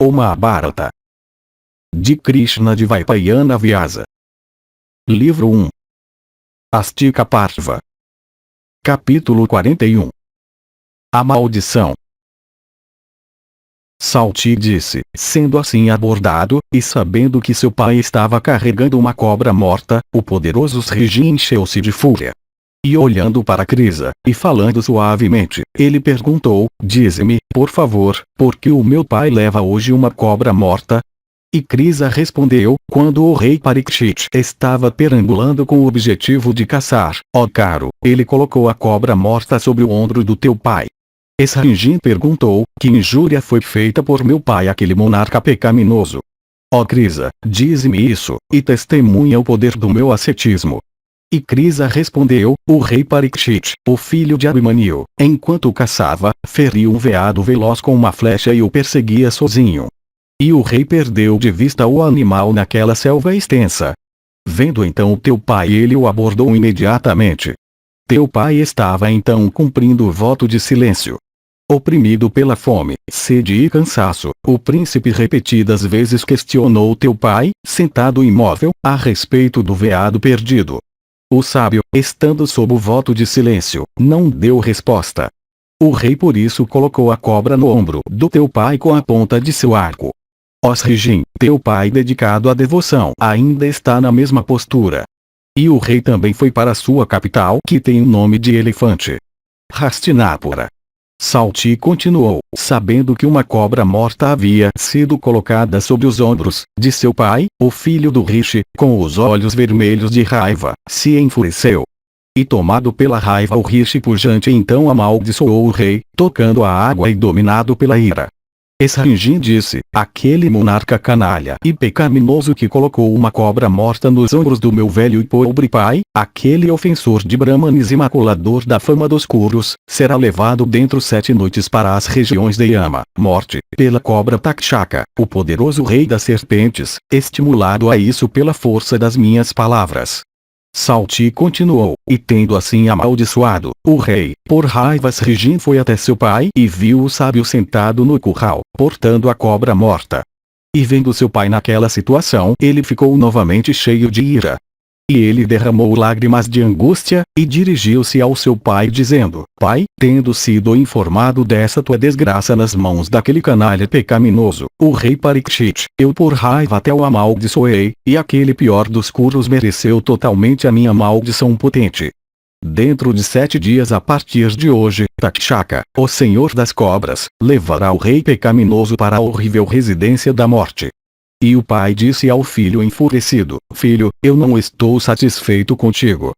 O Mahabharata. De Krishna Dvaipayana Vyasa. Livro 1. Astika Parva. Capítulo 41. A maldição. Salti disse, sendo assim abordado, e sabendo que seu pai estava carregando uma cobra morta, o poderoso Sriji encheu-se de fúria. E olhando para Krisa, e falando suavemente, ele perguntou, dize-me, por favor, por que o meu pai leva hoje uma cobra morta? E Krisa respondeu, quando o rei Parikshit estava perambulando com o objetivo de caçar, ó caro, ele colocou a cobra morta sobre o ombro do teu pai. Sriji perguntou, que injúria foi feita por meu pai àquele monarca pecaminoso? Ó Krisa, dize-me isso, e testemunha o poder do meu ascetismo. E Krisa respondeu, o rei Parikshit, o filho de Abhimanyu, enquanto caçava, feriu um veado veloz com uma flecha e o perseguia sozinho. E o rei perdeu de vista o animal naquela selva extensa. Vendo então o teu pai, ele o abordou imediatamente. Teu pai estava então cumprindo o voto de silêncio. Oprimido pela fome, sede e cansaço, o príncipe repetidas vezes questionou teu pai, sentado imóvel, a respeito do veado perdido. O sábio, estando sob o voto de silêncio, não deu resposta. O rei por isso colocou a cobra no ombro do teu pai com a ponta de seu arco. Ó Sriji, teu pai dedicado à devoção ainda está na mesma postura. E o rei também foi para sua capital, que tem o nome de Elefante. Hastinapura. Salti continuou, sabendo que uma cobra morta havia sido colocada sobre os ombros de seu pai, o filho do Rishi, com os olhos vermelhos de raiva, se enfureceu. E tomado pela raiva o Rishi pujante então amaldiçoou o rei, tocando a água e dominado pela ira. Sriji disse, aquele monarca canalha e pecaminoso que colocou uma cobra morta nos ombros do meu velho e pobre pai, aquele ofensor de Brahmanes e maculador da fama dos Kurus, será levado dentro 7 noites para as regiões de Yama, morte, pela cobra Takshaka, o poderoso rei das serpentes, estimulado a isso pela força das minhas palavras. Salti continuou, e tendo assim amaldiçoado o rei, por raiva Sriji foi até seu pai e viu o sábio sentado no curral, portando a cobra morta. E vendo seu pai naquela situação, ele ficou novamente cheio de ira. E ele derramou lágrimas de angústia, e dirigiu-se ao seu pai dizendo, pai, tendo sido informado dessa tua desgraça nas mãos daquele canalha pecaminoso, o rei Parikshit, eu por raiva até o amaldiçoei, e aquele pior dos Kurus mereceu totalmente a minha maldição potente. Dentro de 7 dias a partir de hoje, Takshaka, o senhor das cobras, levará o rei pecaminoso para a horrível residência da morte. E o pai disse ao filho enfurecido, filho, eu não estou satisfeito contigo.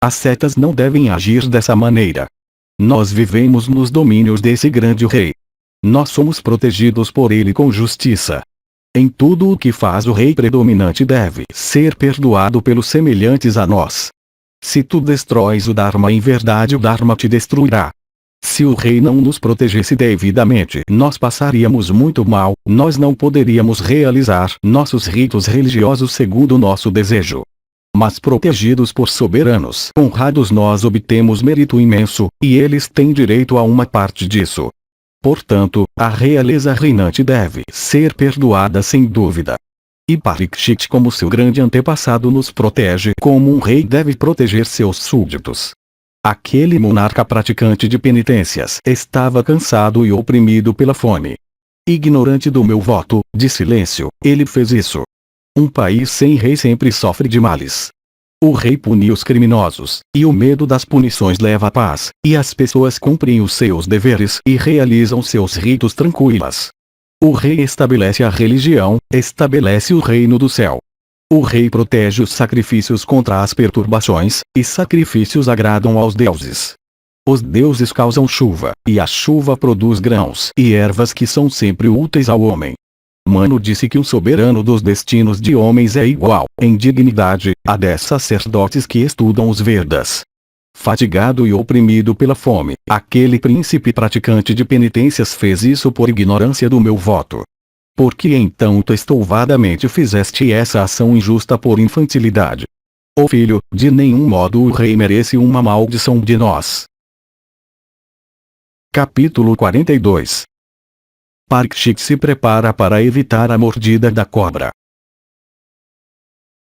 As setas não devem agir dessa maneira. Nós vivemos nos domínios desse grande rei. Nós somos protegidos por ele com justiça. Em tudo o que faz o rei predominante deve ser perdoado pelos semelhantes a nós. Se tu destróis o Dharma em verdade o Dharma te destruirá. Se o rei não nos protegesse devidamente, nós passaríamos muito mal, nós não poderíamos realizar nossos ritos religiosos segundo o nosso desejo. Mas protegidos por soberanos honrados nós obtemos mérito imenso, e eles têm direito a uma parte disso. Portanto, a realeza reinante deve ser perdoada sem dúvida. E Parikshit como seu grande antepassado nos protege como um rei deve proteger seus súditos. Aquele monarca praticante de penitências estava cansado e oprimido pela fome. Ignorante do meu voto de silêncio, ele fez isso. Um país sem rei sempre sofre de males. O rei pune os criminosos, e o medo das punições leva à paz, e as pessoas cumprem os seus deveres e realizam seus ritos tranquilas. O rei estabelece a religião, estabelece o reino do céu. O rei protege os sacrifícios contra as perturbações, e sacrifícios agradam aos deuses. Os deuses causam chuva, e a chuva produz grãos e ervas que são sempre úteis ao homem. Mano disse que o soberano dos destinos de homens é igual, em dignidade, a 10 sacerdotes que estudam os Vedas. Fatigado e oprimido pela fome, aquele príncipe praticante de penitências fez isso por ignorância do meu voto. Por que então tu estouvadamente fizeste essa ação injusta por infantilidade? Ó filho, de nenhum modo o rei merece uma maldição de nós. Capítulo 42. Parikshit se prepara para evitar a mordida da cobra.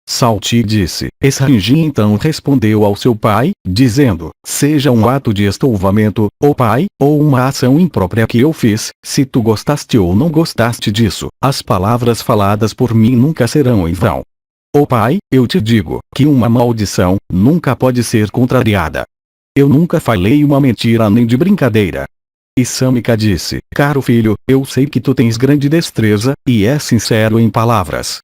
Salti disse. Esrangi então respondeu ao seu pai, dizendo: seja um ato de estouvamento, ó pai, ou uma ação imprópria que eu fiz, se tu gostaste ou não gostaste disso, as palavras faladas por mim nunca serão em vão. Ó pai, eu te digo, que uma maldição, nunca pode ser contrariada. Eu nunca falei uma mentira nem de brincadeira. E Samika disse: caro filho, eu sei que tu tens grande destreza, e és sincero em palavras.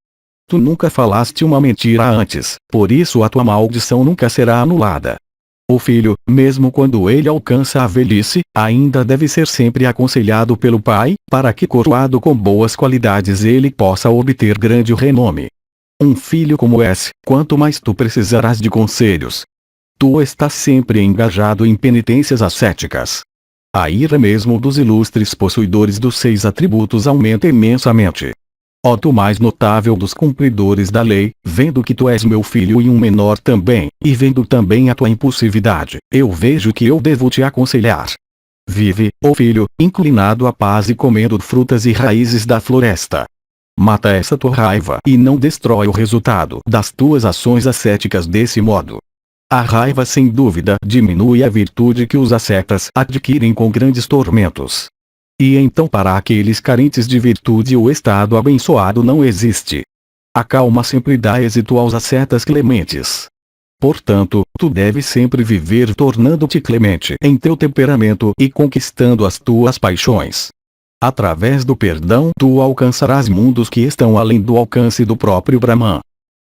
Tu nunca falaste uma mentira antes, por isso a tua maldição nunca será anulada. O filho, mesmo quando ele alcança a velhice, ainda deve ser sempre aconselhado pelo pai, para que coroado com boas qualidades ele possa obter grande renome. Um filho como esse, quanto mais tu precisarás de conselhos. Tu estás sempre engajado em penitências ascéticas. A ira mesmo dos ilustres possuidores dos 6 atributos aumenta imensamente. Ó tu mais notável dos cumpridores da lei, vendo que tu és meu filho e um menor também, e vendo também a tua impulsividade, eu vejo que eu devo te aconselhar. Vive, ó filho, inclinado à paz e comendo frutas e raízes da floresta. Mata essa tua raiva e não destrói o resultado das tuas ações ascéticas desse modo. A raiva sem dúvida diminui a virtude que os ascetas adquirem com grandes tormentos. E então para aqueles carentes de virtude o estado abençoado não existe. A calma sempre dá êxito aos ascetas clementes. Portanto, tu deves sempre viver tornando-te clemente em teu temperamento e conquistando as tuas paixões. Através do perdão tu alcançarás mundos que estão além do alcance do próprio Brahman.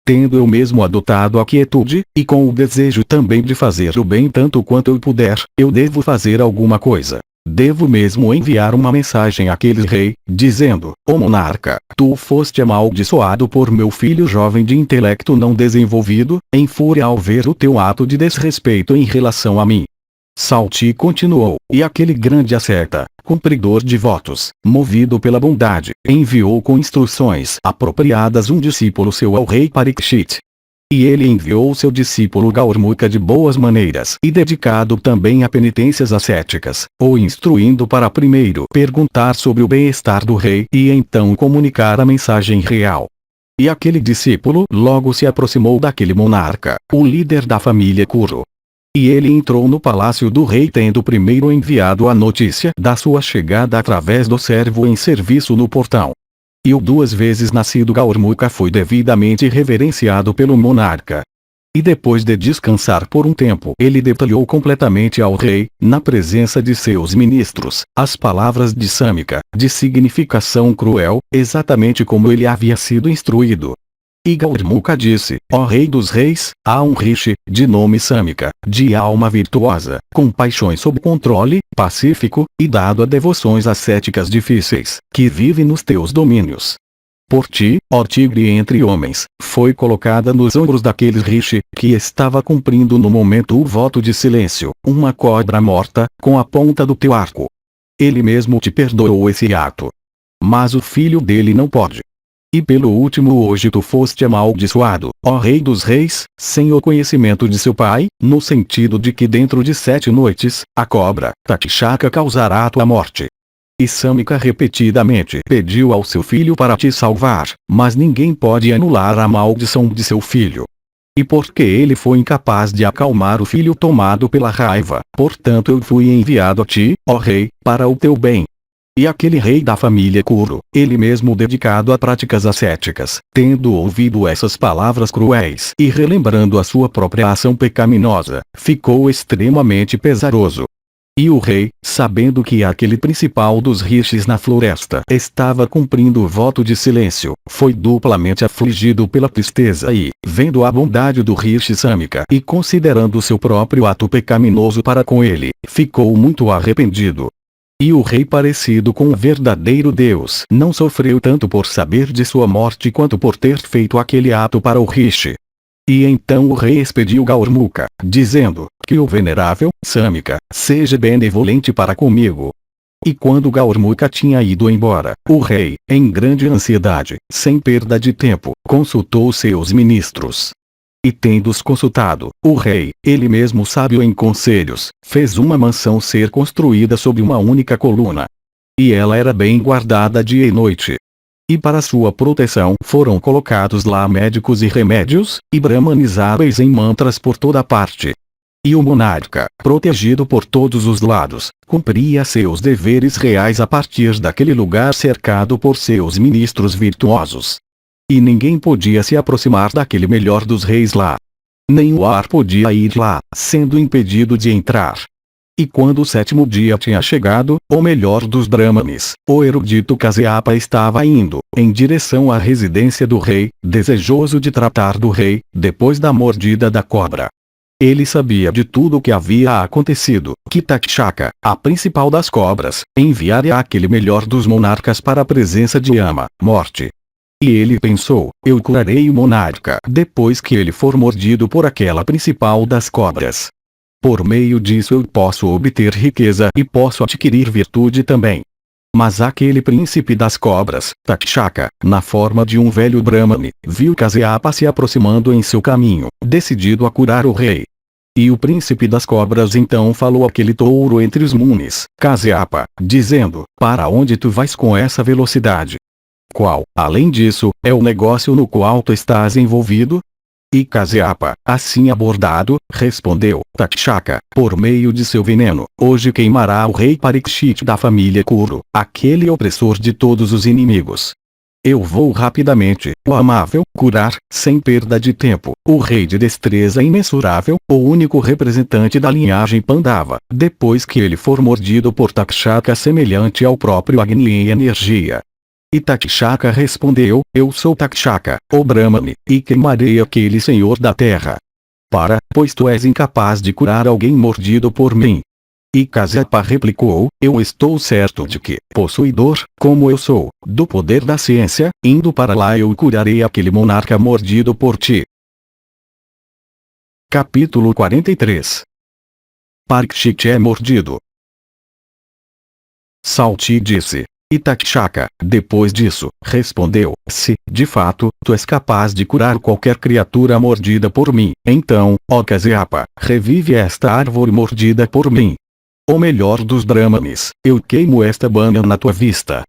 Tendo eu mesmo adotado a quietude, e com o desejo também de fazer o bem tanto quanto eu puder, eu devo fazer alguma coisa. Devo mesmo enviar uma mensagem àquele rei, dizendo: ó monarca, tu foste amaldiçoado por meu filho jovem de intelecto não desenvolvido, em fúria ao ver o teu ato de desrespeito em relação a mim. Salti continuou, e aquele grande asceta, cumpridor de votos, movido pela bondade, enviou com instruções apropriadas um discípulo seu ao rei Parikshit. E ele enviou seu discípulo Gaurmukha de boas maneiras e dedicado também a penitências ascéticas, o instruindo para primeiro perguntar sobre o bem-estar do rei e então comunicar a mensagem real. E aquele discípulo logo se aproximou daquele monarca, o líder da família Kuru. E ele entrou no palácio do rei tendo primeiro enviado a notícia da sua chegada através do servo em serviço no portão. E o 2 vezes nascido Gaurmukha foi devidamente reverenciado pelo monarca. E depois de descansar por um tempo ele detalhou completamente ao rei, na presença de seus ministros, as palavras de Samika, de significação cruel, exatamente como ele havia sido instruído. E Gaurmukha disse: ó rei dos reis, há um rishi, de nome Samika, de alma virtuosa, com paixões sob controle, pacífico, e dado a devoções ascéticas difíceis, que vive nos teus domínios. Por ti, ó tigre entre homens, foi colocada nos ombros daquele rishi, que estava cumprindo no momento o voto de silêncio, uma cobra morta, com a ponta do teu arco. Ele mesmo te perdoou esse ato. Mas o filho dele não pode. E pelo último hoje tu foste amaldiçoado, ó rei dos reis, sem o conhecimento de seu pai, no sentido de que dentro de 7 noites, a cobra, Takshaka causará a tua morte. E Samika repetidamente pediu ao seu filho para te salvar, mas ninguém pode anular a maldição de seu filho. E porque ele foi incapaz de acalmar o filho tomado pela raiva, portanto eu fui enviado a ti, ó rei, para o teu bem. E aquele rei da família Kuru, ele mesmo dedicado a práticas ascéticas, tendo ouvido essas palavras cruéis e relembrando a sua própria ação pecaminosa, ficou extremamente pesaroso. E o rei, sabendo que aquele principal dos rishis na floresta estava cumprindo o voto de silêncio, foi duplamente afligido pela tristeza e, vendo a bondade do rishi Samika e considerando seu próprio ato pecaminoso para com ele, ficou muito arrependido. E o rei parecido com o verdadeiro Deus não sofreu tanto por saber de sua morte quanto por ter feito aquele ato para o rishi. E então o rei expediu Gaurmukha, dizendo, que o venerável, Samika, seja benevolente para comigo. E quando Gaurmukha tinha ido embora, o rei, em grande ansiedade, sem perda de tempo, consultou seus ministros. E tendo-os consultado, o rei, ele mesmo sábio em conselhos, fez uma mansão ser construída sob uma única coluna. E ela era bem guardada dia e noite. E para sua proteção foram colocados lá médicos e remédios, e brahmanes hábeis em mantras por toda parte. E o monarca, protegido por todos os lados, cumpria seus deveres reais a partir daquele lugar cercado por seus ministros virtuosos. E ninguém podia se aproximar daquele melhor dos reis lá. Nem o ar podia ir lá, sendo impedido de entrar. E quando o 7º dia tinha chegado, o melhor dos brahmanes, o erudito Kasyapa estava indo, em direção à residência do rei, desejoso de tratar do rei, depois da mordida da cobra. Ele sabia de tudo o que havia acontecido, que Takshaka, a principal das cobras, enviaria aquele melhor dos monarcas para a presença de Yama, morte. E ele pensou, eu curarei o monarca depois que ele for mordido por aquela principal das cobras. Por meio disso eu posso obter riqueza e posso adquirir virtude também. Mas aquele príncipe das cobras, Takshaka, na forma de um velho brahmane, viu Kasyapa se aproximando em seu caminho, decidido a curar o rei. E o príncipe das cobras então falou àquele touro entre os munis, Kasyapa, dizendo, para onde tu vais com essa velocidade? Qual, além disso, é o negócio no qual tu estás envolvido? E Kasyapa, assim abordado, respondeu, Takshaka, por meio de seu veneno, hoje queimará o rei Parikshit da família Kuru, aquele opressor de todos os inimigos. Eu vou rapidamente, o amável, curar, sem perda de tempo, o rei de destreza imensurável, o único representante da linhagem Pandava, depois que ele for mordido por Takshaka semelhante ao próprio Agni em energia. E Takshaka respondeu, eu sou Takshaka, o Brahmane, e queimarei aquele senhor da terra. Pois tu és incapaz de curar alguém mordido por mim. E Kasyapa replicou, eu estou certo de que, possuidor, como eu sou, do poder da ciência, indo para lá eu curarei aquele monarca mordido por ti. Capítulo 43. Parikshit é mordido. Salti disse. E Takshaka, depois disso, respondeu, se, de fato, tu és capaz de curar qualquer criatura mordida por mim, então, ó Kasyapa, revive esta árvore mordida por mim. O melhor dos brahmanes, eu queimo esta banana na tua vista.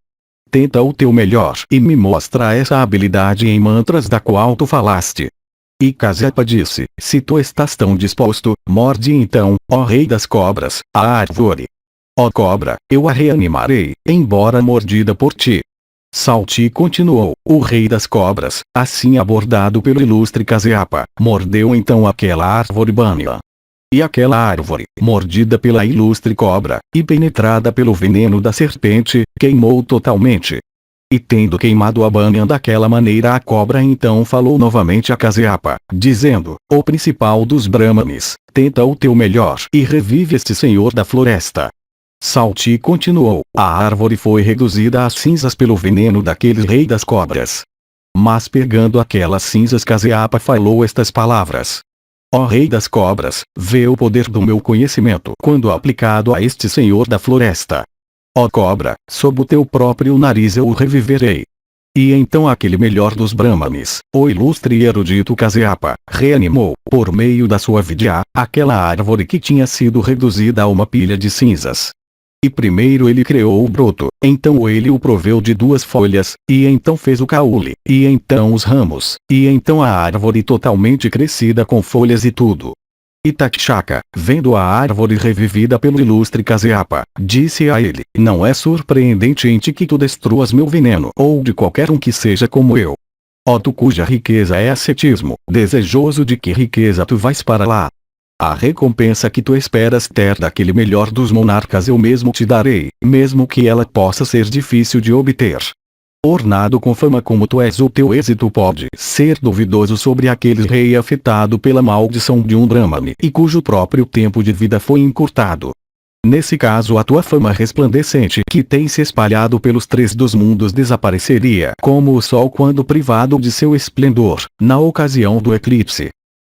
Tenta o teu melhor e me mostra essa habilidade em mantras da qual tu falaste. E Kasyapa disse, se tu estás tão disposto, morde então, ó rei das cobras, a árvore. Ó cobra, eu a reanimarei, embora mordida por ti. Salti continuou, o rei das cobras, assim abordado pelo ilustre Kasyapa, mordeu então aquela árvore banana. E aquela árvore, mordida pela ilustre cobra, e penetrada pelo veneno da serpente, queimou totalmente. E tendo queimado a banana daquela maneira a cobra então falou novamente a Kasyapa, dizendo, o principal dos brahmanes, tenta o teu melhor e revive este senhor da floresta. Salti continuou, a árvore foi reduzida às cinzas pelo veneno daquele rei das cobras. Mas pegando aquelas cinzas Kasyapa falou estas palavras. Ó rei das cobras, vê o poder do meu conhecimento quando aplicado a este senhor da floresta. Ó cobra, sob o teu próprio nariz eu o reviverei. E então aquele melhor dos brahmanes, o ilustre e erudito Kasyapa, reanimou, por meio da sua vidya, aquela árvore que tinha sido reduzida a uma pilha de cinzas. E primeiro ele criou o broto, então ele o proveu de 2 folhas, e então fez o caule, e então os ramos, e então a árvore totalmente crescida com folhas e tudo. E Takshaka, vendo a árvore revivida pelo ilustre Kasyapa, disse a ele, não é surpreendente que tu destruas meu veneno ou de qualquer um que seja como eu. Ó tu cuja riqueza é ascetismo, desejoso de que riqueza tu vais para lá. A recompensa que tu esperas ter daquele melhor dos monarcas eu mesmo te darei, mesmo que ela possa ser difícil de obter. Ornado com fama como tu és, o teu êxito pode ser duvidoso sobre aquele rei afetado pela maldição de um brahmane e cujo próprio tempo de vida foi encurtado. Nesse caso a tua fama resplandecente que tem se espalhado pelos 3 dos mundos desapareceria como o sol quando privado de seu esplendor, na ocasião do eclipse.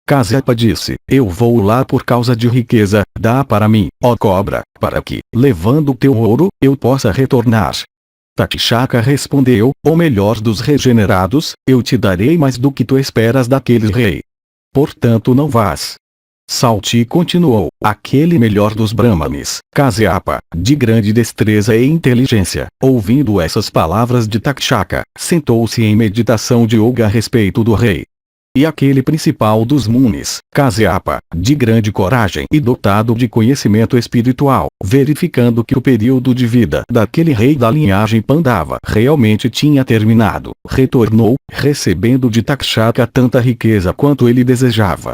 Kasyapa disse, eu vou lá por causa de riqueza, dá para mim, ó cobra, para que, levando o teu ouro, eu possa retornar. Takshaka respondeu, o melhor dos regenerados, eu te darei mais do que tu esperas daquele rei. Portanto não vás. Salti continuou, aquele melhor dos Brahmanes, Kasyapa, de grande destreza e inteligência, ouvindo essas palavras de Takshaka, sentou-se em meditação de yoga a respeito do rei. E aquele principal dos Munis, Kasyapa, de grande coragem e dotado de conhecimento espiritual, verificando que o período de vida daquele rei da linhagem Pandava realmente tinha terminado, retornou, recebendo de Takshaka tanta riqueza quanto ele desejava.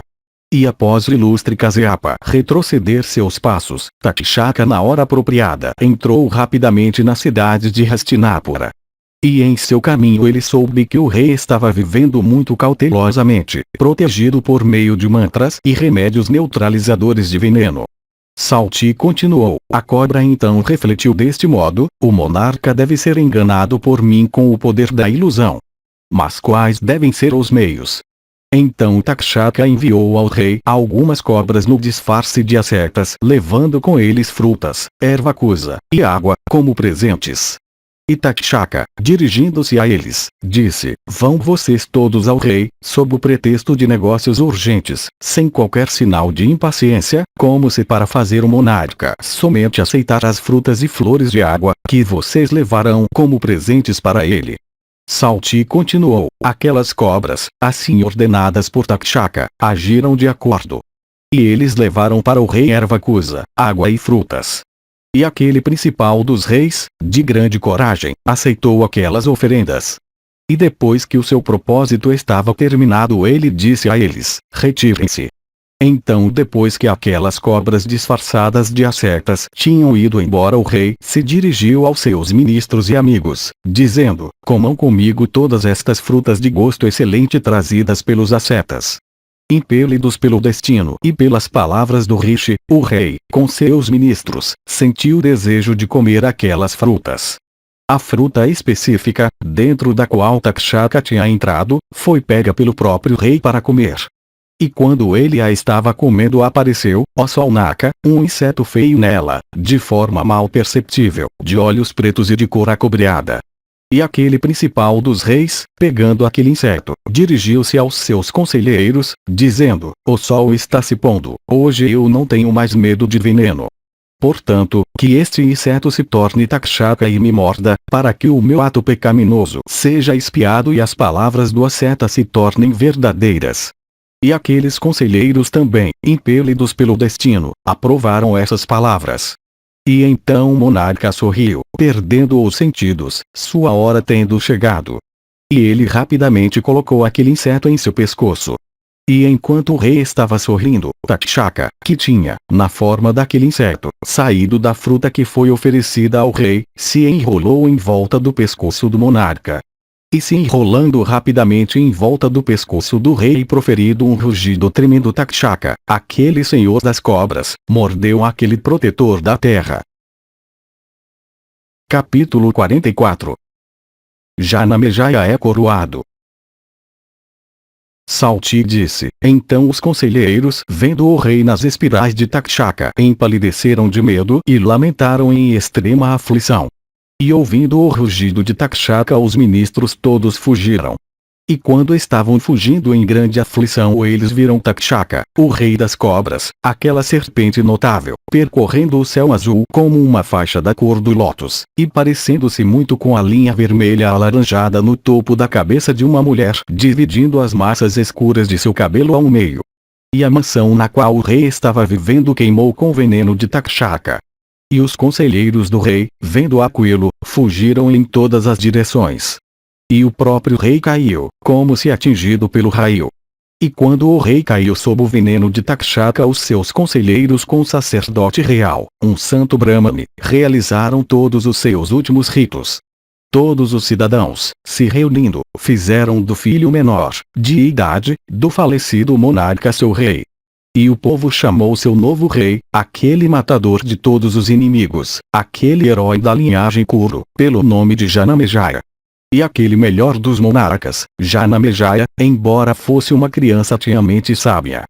E após o ilustre Kasyapa retroceder seus passos, Takshaka na hora apropriada entrou rapidamente na cidade de Hastinapura. E em seu caminho ele soube que o rei estava vivendo muito cautelosamente, protegido por meio de mantras e remédios neutralizadores de veneno. Salti continuou, a cobra então refletiu deste modo, o monarca deve ser enganado por mim com o poder da ilusão. Mas quais devem ser os meios? Então Takshaka enviou ao rei algumas cobras no disfarce de ascetas, levando com eles frutas, erva acusa e água, como presentes. E Takshaka, dirigindo-se a eles, disse, vão vocês todos ao rei, sob o pretexto de negócios urgentes, sem qualquer sinal de impaciência, como se para fazer o monarca somente aceitar as frutas e flores de água, que vocês levarão como presentes para ele. Salti continuou, aquelas cobras, assim ordenadas por Takshaka, agiram de acordo. E eles levaram para o rei erva acusa, água e frutas. E aquele principal dos reis, de grande coragem, aceitou aquelas oferendas. E depois que o seu propósito estava terminado ele disse a eles, retirem-se. Então depois que aquelas cobras disfarçadas de ascetas tinham ido embora o rei se dirigiu aos seus ministros e amigos, dizendo, comam comigo todas estas frutas de gosto excelente trazidas pelos ascetas. Impelidos pelo destino e pelas palavras do rishi, o rei, com seus ministros, sentiu o desejo de comer aquelas frutas. A fruta específica, dentro da qual Takshaka tinha entrado, foi pega pelo próprio rei para comer. E quando ele a estava comendo apareceu, ó Solnaka, um inseto feio nela, de forma mal perceptível, de olhos pretos e de cor acobreada. E aquele principal dos reis, pegando aquele inseto, dirigiu-se aos seus conselheiros, dizendo, o sol está se pondo, hoje eu não tenho mais medo de veneno. Portanto, que este inseto se torne Takshaka e me morda, para que o meu ato pecaminoso seja expiado e as palavras do asceta se tornem verdadeiras. E aqueles conselheiros também, impelidos pelo destino, aprovaram essas palavras. E então o monarca sorriu, perdendo os sentidos, sua hora tendo chegado. E ele rapidamente colocou aquele inseto em seu pescoço. E enquanto o rei estava sorrindo, Takshaka, que tinha, na forma daquele inseto, saído da fruta que foi oferecida ao rei, se enrolou em volta do pescoço do monarca. E se enrolando rapidamente em volta do pescoço do rei e proferido um rugido tremendo Takshaka, aquele senhor das cobras, mordeu aquele protetor da terra. Capítulo 44. Janamejaya é coroado. Salti disse, então os conselheiros, vendo o rei nas espirais de Takshaka, empalideceram de medo e lamentaram em extrema aflição. E ouvindo o rugido de Takshaka os ministros todos fugiram. E quando estavam fugindo em grande aflição eles viram Takshaka, o rei das cobras, aquela serpente notável, percorrendo o céu azul como uma faixa da cor do lótus, e parecendo-se muito com a linha vermelha alaranjada no topo da cabeça de uma mulher, dividindo as massas escuras de seu cabelo ao meio. E a mansão na qual o rei estava vivendo queimou com o veneno de Takshaka. E os conselheiros do rei, vendo aquilo, fugiram em todas as direções. E o próprio rei caiu, como se atingido pelo raio. E quando o rei caiu sob o veneno de Takshaka os seus conselheiros com o sacerdote real, um santo Brahmane, realizaram todos os seus últimos ritos. Todos os cidadãos, se reunindo, fizeram do filho menor, de idade, do falecido monarca seu rei. E o povo chamou seu novo rei, aquele matador de todos os inimigos, aquele herói da linhagem Kuru, pelo nome de Janamejaya. E aquele melhor dos monarcas, Janamejaya, embora fosse uma criança tinha mente sábia.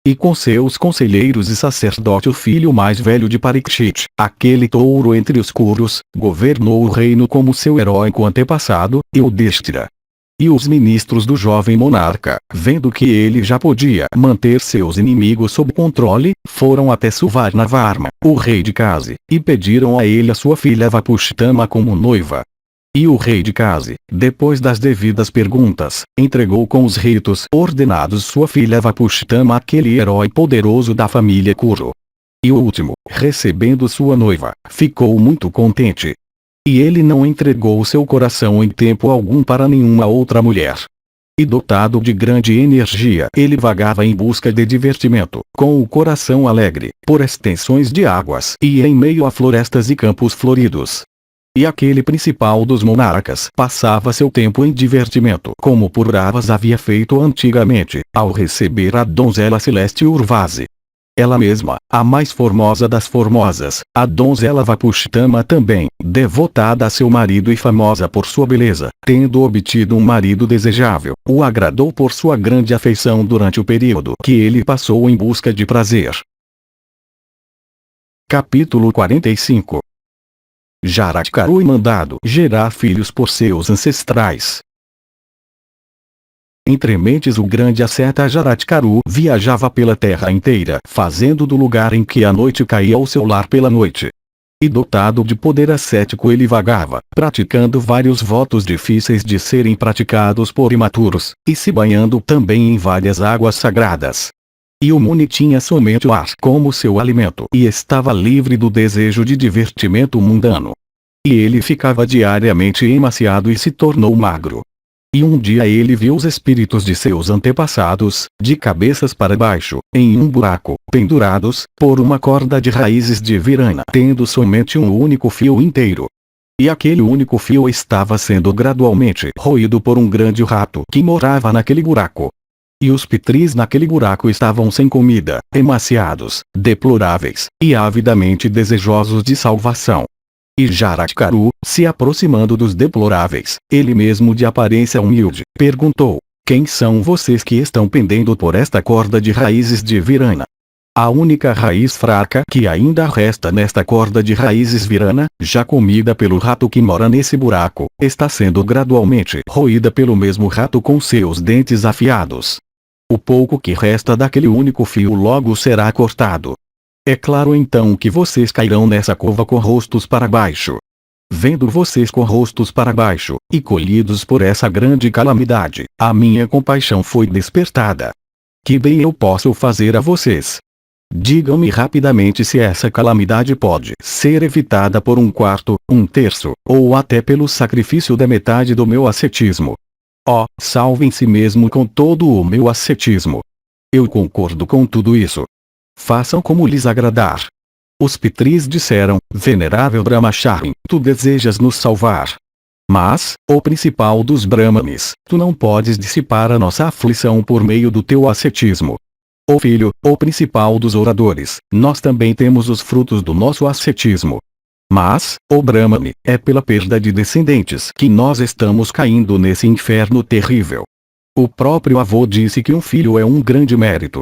E com seus conselheiros e sacerdote o filho mais velho de Parikshit, aquele touro entre os Kurus, governou o reino como seu heróico antepassado, Yudhishthira. E os ministros do jovem monarca, vendo que ele já podia manter seus inimigos sob controle, foram até Suvarnavarma, o rei de Kasi, e pediram a ele a sua filha Vapushtama como noiva. E o rei de Kasi, depois das devidas perguntas, entregou com os ritos ordenados sua filha Vapushtama àquele herói poderoso da família Kuru. E o último, recebendo sua noiva, ficou muito contente. E ele não entregou seu coração em tempo algum para nenhuma outra mulher. E dotado de grande energia, ele vagava em busca de divertimento, com o coração alegre, por extensões de águas e em meio a florestas e campos floridos. E aquele principal dos monarcas passava seu tempo em divertimento, como Purravas havia feito antigamente, ao receber a donzela celeste Urvasi. Ela mesma, a mais formosa das formosas, a donzela Vapushtama também, devotada a seu marido e famosa por sua beleza, tendo obtido um marido desejável, o agradou por sua grande afeição durante o período que ele passou em busca de prazer. Capítulo 45. Jaratkaru mandado gerar filhos por seus ancestrais. Entre mentes o grande asceta Jaratkaru viajava pela terra inteira, fazendo do lugar em que a noite caía o seu lar pela noite. E dotado de poder ascético ele vagava, praticando vários votos difíceis de serem praticados por imaturos, e se banhando também em várias águas sagradas. E o Muni tinha somente o ar como seu alimento e estava livre do desejo de divertimento mundano. E ele ficava diariamente emaciado e se tornou magro. E um dia ele viu os espíritos de seus antepassados, de cabeças para baixo, em um buraco, pendurados, por uma corda de raízes de virana, tendo somente um único fio inteiro. E aquele único fio estava sendo gradualmente roído por um grande rato que morava naquele buraco. E os pitris naquele buraco estavam sem comida, emaciados, deploráveis, e avidamente desejosos de salvação. E Jaratkaru, se aproximando dos deploráveis, ele mesmo de aparência humilde, perguntou: quem são vocês que estão pendendo por esta corda de raízes de virana? A única raiz fraca que ainda resta nesta corda de raízes virana, já comida pelo rato que mora nesse buraco, está sendo gradualmente roída pelo mesmo rato com seus dentes afiados. O pouco que resta daquele único fio logo será cortado. É claro então que vocês cairão nessa cova com rostos para baixo. Vendo vocês com rostos para baixo, e colhidos por essa grande calamidade, a minha compaixão foi despertada. Que bem eu posso fazer a vocês? Digam-me rapidamente se essa calamidade pode ser evitada por um quarto, um terço, ou até pelo sacrifício da metade do meu ascetismo. Oh, salvem-se mesmo com todo o meu ascetismo. Eu concordo com tudo isso. Façam como lhes agradar. Os pitris disseram: venerável Brahmacharin, tu desejas nos salvar. Mas, ó principal dos Brahmanes, tu não podes dissipar a nossa aflição por meio do teu ascetismo. Ó filho, ó principal dos oradores, nós também temos os frutos do nosso ascetismo. Mas, ó Brahmane, é pela perda de descendentes que nós estamos caindo nesse inferno terrível. O próprio avô disse que um filho é um grande mérito.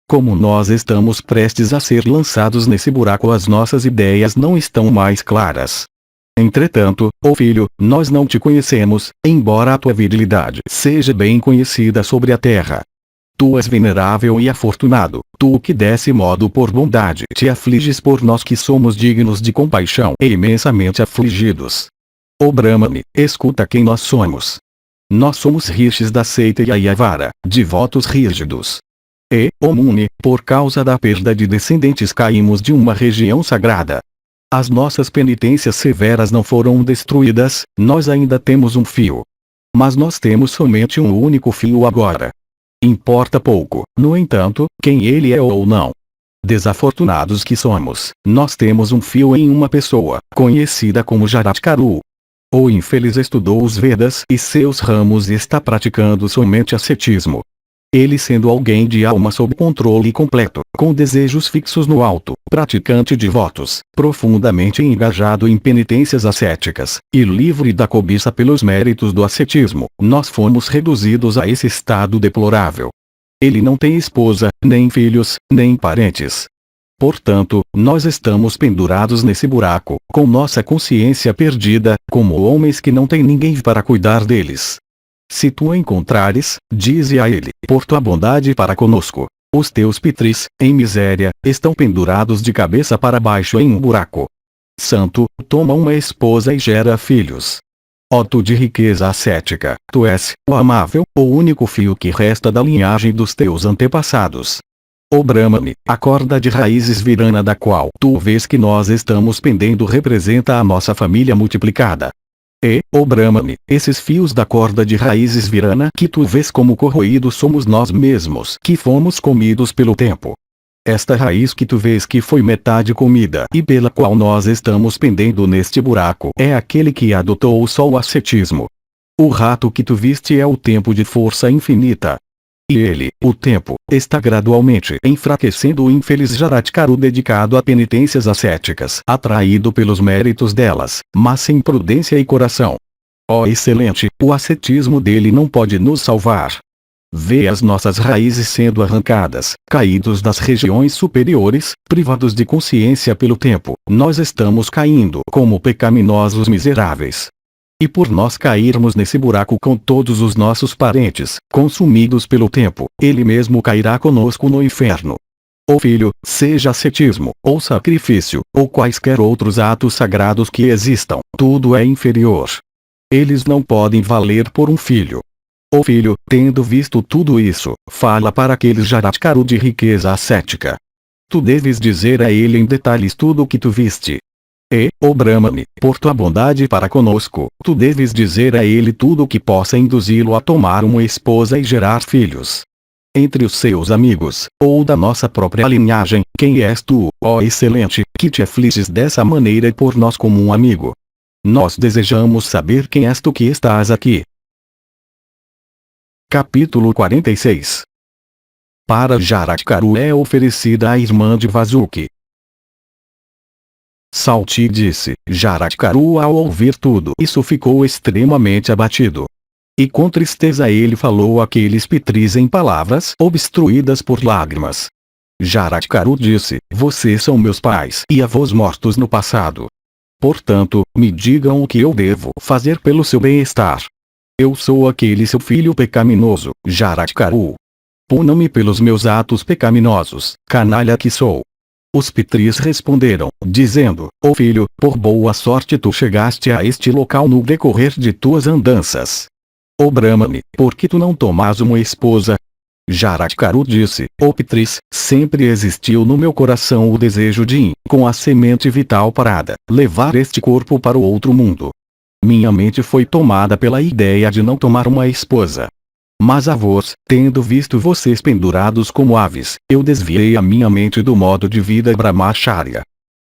Como nós estamos prestes a ser lançados nesse buraco, as nossas ideias não estão mais claras. Entretanto, ó filho, nós não te conhecemos, embora a tua virilidade seja bem conhecida sobre a terra. Tu és venerável e afortunado, tu que desse modo por bondade te afliges por nós que somos dignos de compaixão e imensamente afligidos. Ó Brahmane, escuta quem nós somos. Nós somos rishis da seita Yayavara, devotos rígidos. E, ó Muni, por causa da perda de descendentes caímos de uma região sagrada. As nossas penitências severas não foram destruídas, nós ainda temos um fio. Mas nós temos somente um único fio agora. Importa pouco, no entanto, quem ele é ou não. Desafortunados que somos, nós temos um fio em uma pessoa, conhecida como Jaratkaru. O infeliz estudou os Vedas e seus ramos e está praticando somente ascetismo. Ele sendo alguém de alma sob controle completo, com desejos fixos no alto, praticante de votos, profundamente engajado em penitências ascéticas, e livre da cobiça pelos méritos do ascetismo, nós fomos reduzidos a esse estado deplorável. Ele não tem esposa, nem filhos, nem parentes. Portanto, nós estamos pendurados nesse buraco, com nossa consciência perdida, como homens que não têm ninguém para cuidar deles. Se tu encontrares, dize a ele, por tua bondade para conosco, os teus pitris, em miséria, estão pendurados de cabeça para baixo em um buraco. Santo, toma uma esposa e gera filhos. Ó tu de riqueza ascética, tu és, o amável, o único fio que resta da linhagem dos teus antepassados. O Brahmane, a corda de raízes virana da qual tu vês que nós estamos pendendo representa a nossa família multiplicada. E, o Brahmane, esses fios da corda de raízes virana que tu vês como corroídos somos nós mesmos que fomos comidos pelo tempo. Esta raiz que tu vês que foi metade comida e pela qual nós estamos pendendo neste buraco é aquele que adotou só o ascetismo. O rato que tu viste é o tempo de força infinita. E ele, o tempo, está gradualmente enfraquecendo o infeliz Jaratkaru dedicado a penitências ascéticas, atraído pelos méritos delas, mas sem prudência e coração. Ó excelente, o ascetismo dele não pode nos salvar. Vê as nossas raízes sendo arrancadas, caídos das regiões superiores, privados de consciência pelo tempo, nós estamos caindo como pecaminosos miseráveis. E por nós cairmos nesse buraco com todos os nossos parentes, consumidos pelo tempo, ele mesmo cairá conosco no inferno. Ó filho, seja ascetismo, ou sacrifício, ou quaisquer outros atos sagrados que existam, tudo é inferior. Eles não podem valer por um filho. Ó filho, tendo visto tudo isso, fala para aqueles Jaratkaru de riqueza ascética. Tu deves dizer a ele em detalhes tudo o que tu viste. E, ó Brahmane, por tua bondade para conosco, tu deves dizer a ele tudo o que possa induzi-lo a tomar uma esposa e gerar filhos. Entre os seus amigos, ou da nossa própria linhagem, quem és tu, ó excelente, que te afliges dessa maneira por nós como um amigo? Nós desejamos saber quem és tu que estás aqui. Capítulo 46. Para Jaratkaru é oferecida a irmã de Vasuki. Salti disse, Jaratkaru ao ouvir tudo isso ficou extremamente abatido. E com tristeza ele falou àqueles pitris em palavras obstruídas por lágrimas. Jaratkaru disse, vocês são meus pais e avós mortos no passado. Portanto, me digam o que eu devo fazer pelo seu bem-estar. Eu sou aquele seu filho pecaminoso, Jaratkaru. Punam-me pelos meus atos pecaminosos, canalha que sou. Os pitris responderam, dizendo, ó filho, por boa sorte tu chegaste a este local no decorrer de tuas andanças. Ó Brahmane, por que tu não tomas uma esposa? Jaratkaru disse, ó pitris, sempre existiu no meu coração o desejo de, com a semente vital parada, levar este corpo para o outro mundo. Minha mente foi tomada pela ideia de não tomar uma esposa. Mas avós, tendo visto vocês pendurados como aves, eu desviei a minha mente do modo de vida brahmacharya.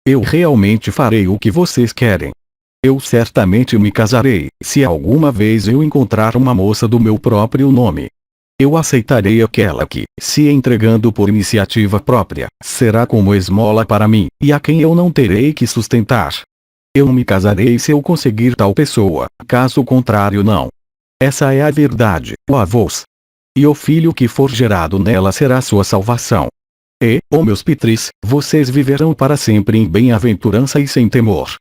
Eu realmente farei o que vocês querem. Eu certamente me casarei, se alguma vez eu encontrar uma moça do meu próprio nome. Eu aceitarei aquela que, se entregando por iniciativa própria, será como esmola para mim, e a quem eu não terei que sustentar. Eu me casarei se eu conseguir tal pessoa, caso contrário não. Essa é a verdade, ó avós. E o filho que for gerado nela será sua salvação. E, ó meus pitris, vocês viverão para sempre em bem-aventurança e sem temor.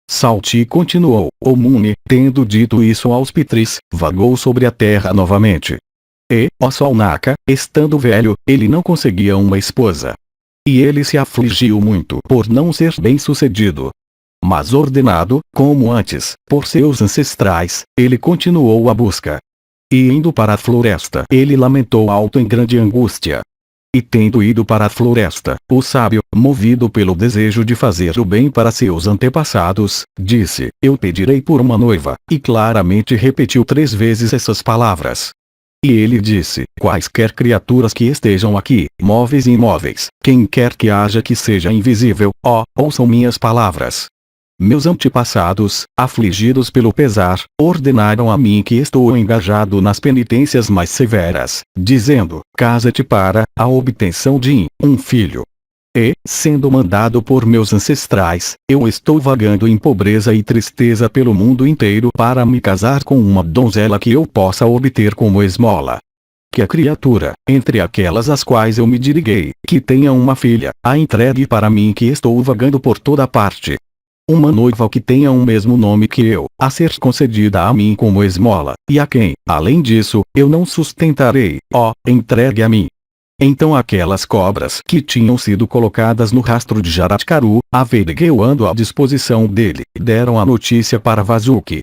Salti continuou, o Muni, tendo dito isso aos pitris, vagou sobre a terra novamente. E, ó Saunaka, estando velho, ele não conseguia uma esposa. E ele se afligiu muito por não ser bem-sucedido. Mas ordenado, como antes, por seus ancestrais, ele continuou a busca. E indo para a floresta, ele lamentou alto em grande angústia. E tendo ido para a floresta, o sábio, movido pelo desejo de fazer o bem para seus antepassados, disse, eu pedirei por uma noiva, e claramente repetiu 3 vezes essas palavras. E ele disse, quaisquer criaturas que estejam aqui, móveis e imóveis, quem quer que haja que seja invisível, ó, ouçam minhas palavras. Meus antepassados, afligidos pelo pesar, ordenaram a mim que estou engajado nas penitências mais severas, dizendo, casa-te para a obtenção de um filho. E, sendo mandado por meus ancestrais, eu estou vagando em pobreza e tristeza pelo mundo inteiro para me casar com uma donzela que eu possa obter como esmola. Que a criatura, entre aquelas às quais eu me diriguei, que tenha uma filha, a entregue para mim que estou vagando por toda parte. uma noiva que tenha o mesmo nome que eu, a ser concedida a mim como esmola, e a quem, além disso, eu não sustentarei, ó, entregue a mim. Então aquelas cobras que tinham sido colocadas no rastro de Jaratkaru, averiguando à disposição dele, deram a notícia para Vasuki.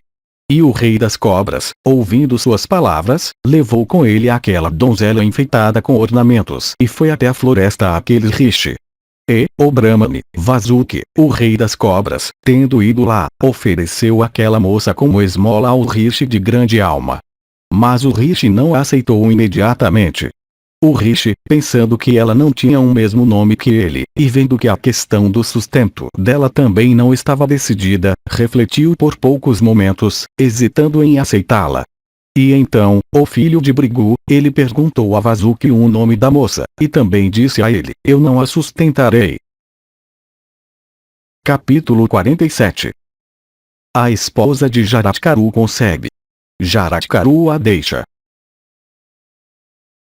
E o rei das cobras, ouvindo suas palavras, levou com ele aquela donzela enfeitada com ornamentos e foi até a floresta àquele rishi. E, o Brahmane, Vasuki, o rei das cobras, tendo ido lá, ofereceu aquela moça como esmola ao rishi de grande alma. Mas o rishi não a aceitou imediatamente. O rishi, pensando que ela não tinha o mesmo nome que ele, e vendo que a questão do sustento dela também não estava decidida, refletiu por poucos momentos, hesitando em aceitá-la. E então, o filho de Brigu, ele perguntou a Vasuki o nome da moça, e também disse a ele, eu não a sustentarei. Capítulo 47. A esposa de Jaratkaru concebe. Jaratkaru a deixa.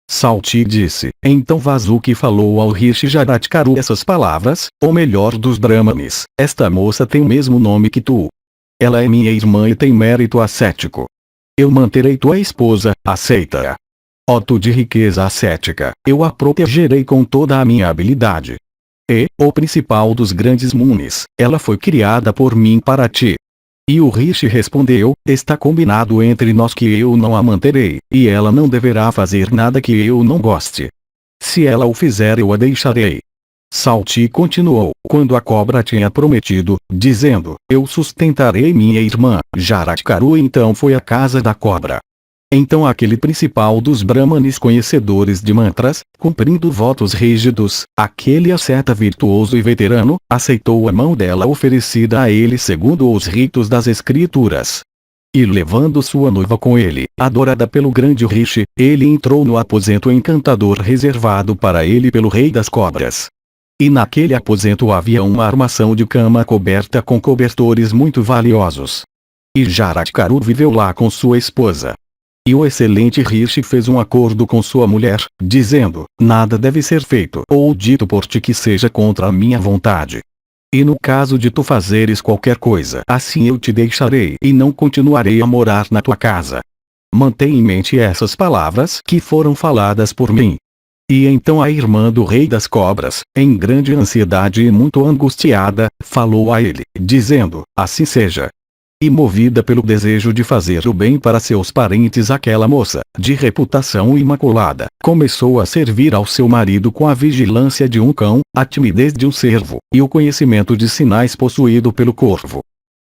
Salti disse, então Vasuki falou ao rishi Jaratkaru essas palavras, o melhor dos Brahmanes, esta moça tem o mesmo nome que tu. Ela é minha irmã e tem mérito ascético. Eu manterei tua esposa, aceita-a. Ó tu de riqueza ascética, eu a protegerei com toda a minha habilidade. E, o principal dos grandes munis, ela foi criada por mim para ti. E o rishi respondeu, está combinado entre nós que eu não a manterei, e ela não deverá fazer nada que eu não goste. Se ela o fizer eu a deixarei. Salti continuou, quando a cobra tinha prometido, dizendo, eu sustentarei minha irmã, Jaratkaru então foi à casa da cobra. Então aquele principal dos Brahmanes conhecedores de mantras, cumprindo votos rígidos, aquele asceta virtuoso e veterano, aceitou a mão dela oferecida a ele segundo os ritos das escrituras. E levando sua noiva com ele, adorada pelo grande rishi, ele entrou no aposento encantador reservado para ele pelo rei das cobras. E naquele aposento havia uma armação de cama coberta com cobertores muito valiosos. E Jaratkaru viveu lá com sua esposa. E o excelente rishi fez um acordo com sua mulher, dizendo, nada deve ser feito ou dito por ti que seja contra a minha vontade. E no caso de tu fazeres qualquer coisa assim eu te deixarei e não continuarei a morar na tua casa. Mantém em mente essas palavras que foram faladas por mim. E então a irmã do rei das cobras, em grande ansiedade e muito angustiada, falou a ele, dizendo, assim seja. E movida pelo desejo de fazer o bem para seus parentes aquela moça, de reputação imaculada, começou a servir ao seu marido com a vigilância de um cão, a timidez de um cervo, e o conhecimento de sinais possuído pelo corvo.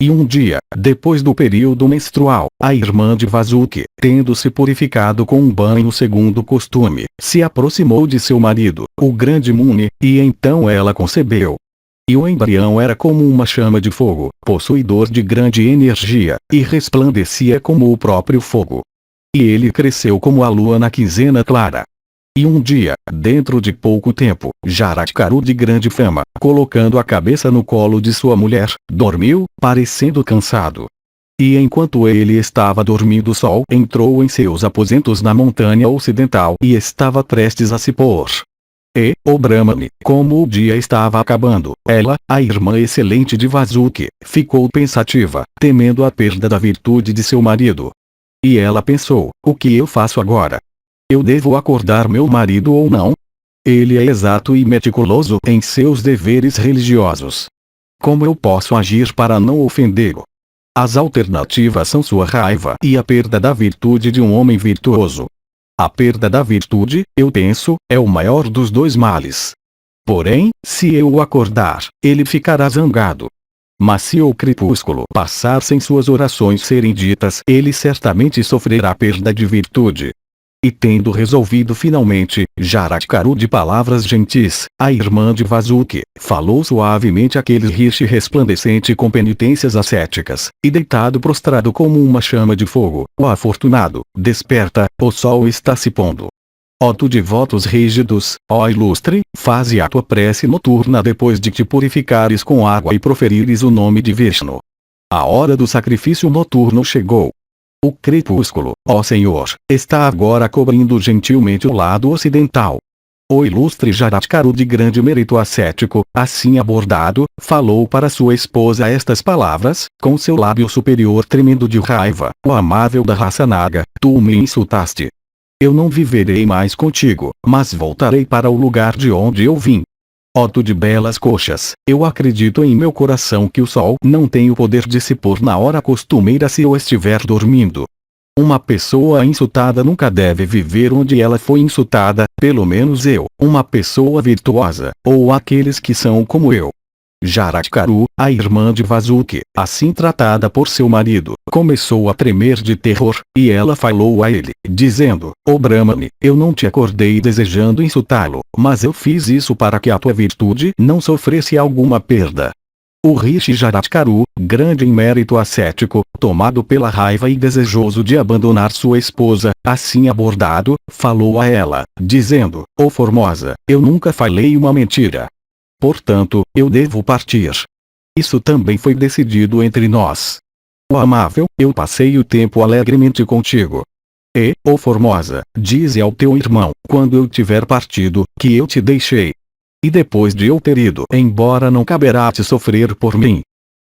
E um dia, depois do período menstrual, a irmã de Vasuki, tendo se purificado com um banho segundo o costume, se aproximou de seu marido, o grande Muni, e então ela concebeu. E o embrião era como uma chama de fogo, possuidor de grande energia, e resplandecia como o próprio fogo. E ele cresceu como a lua na quinzena clara. E um dia, dentro de pouco tempo, Jaratkaru de grande fama, colocando a cabeça no colo de sua mulher, dormiu, parecendo cansado. E enquanto ele estava dormindo o sol entrou em seus aposentos na montanha ocidental e estava prestes a se pôr. E, o Brahmane, como o dia estava acabando, ela, a irmã excelente de Vasuki, ficou pensativa, temendo a perda da virtude de seu marido. E ela pensou, o que eu faço agora? Eu devo acordar meu marido ou não? Ele é exato e meticuloso em seus deveres religiosos. Como eu posso agir para não ofendê-lo? As alternativas são sua raiva e a perda da virtude de um homem virtuoso. A perda da virtude, eu penso, é o maior dos dois males. Porém, se eu o acordar, ele ficará zangado. Mas se o crepúsculo passar sem suas orações serem ditas, ele certamente sofrerá perda de virtude. E tendo resolvido finalmente, Jaratkaru de palavras gentis, a irmã de Vasuki, falou suavemente àquele rishi resplandecente com penitências ascéticas, e deitado prostrado como uma chama de fogo, ó afortunado, desperta, o sol está se pondo. Ó tu de votos rígidos, ó ilustre, faze a tua prece noturna depois de te purificares com água e proferires o nome de Vishnu. A hora do sacrifício noturno chegou. O crepúsculo, ó Senhor, está agora cobrindo gentilmente o lado ocidental. O ilustre Jaratkaru de grande mérito ascético, assim abordado, falou para sua esposa estas palavras, com seu lábio superior tremendo de raiva: ó amável da raça Naga, tu me insultaste. Eu não viverei mais contigo, mas voltarei para o lugar de onde eu vim. Ó tu de belas coxas, eu acredito em meu coração que o sol não tem o poder de se pôr na hora costumeira se eu estiver dormindo. Uma pessoa insultada nunca deve viver onde ela foi insultada, pelo menos eu, uma pessoa virtuosa, ou aqueles que são como eu. Jaratkaru, a irmã de Vasuki, assim tratada por seu marido, começou a tremer de terror, e ela falou a ele, dizendo: ó Brahmane, eu não te acordei desejando insultá-lo, mas eu fiz isso para que a tua virtude não sofresse alguma perda. O Rishi Jaratkaru, grande em mérito ascético, tomado pela raiva e desejoso de abandonar sua esposa, assim abordado, falou a ela, dizendo: ó Formosa, eu nunca falei uma mentira. Portanto, eu devo partir. Isso também foi decidido entre nós. Ó amável, eu passei o tempo alegremente contigo. E, ó Formosa, dize ao teu irmão, quando eu tiver partido, que eu te deixei. E depois de eu ter ido embora não caberá te sofrer por mim.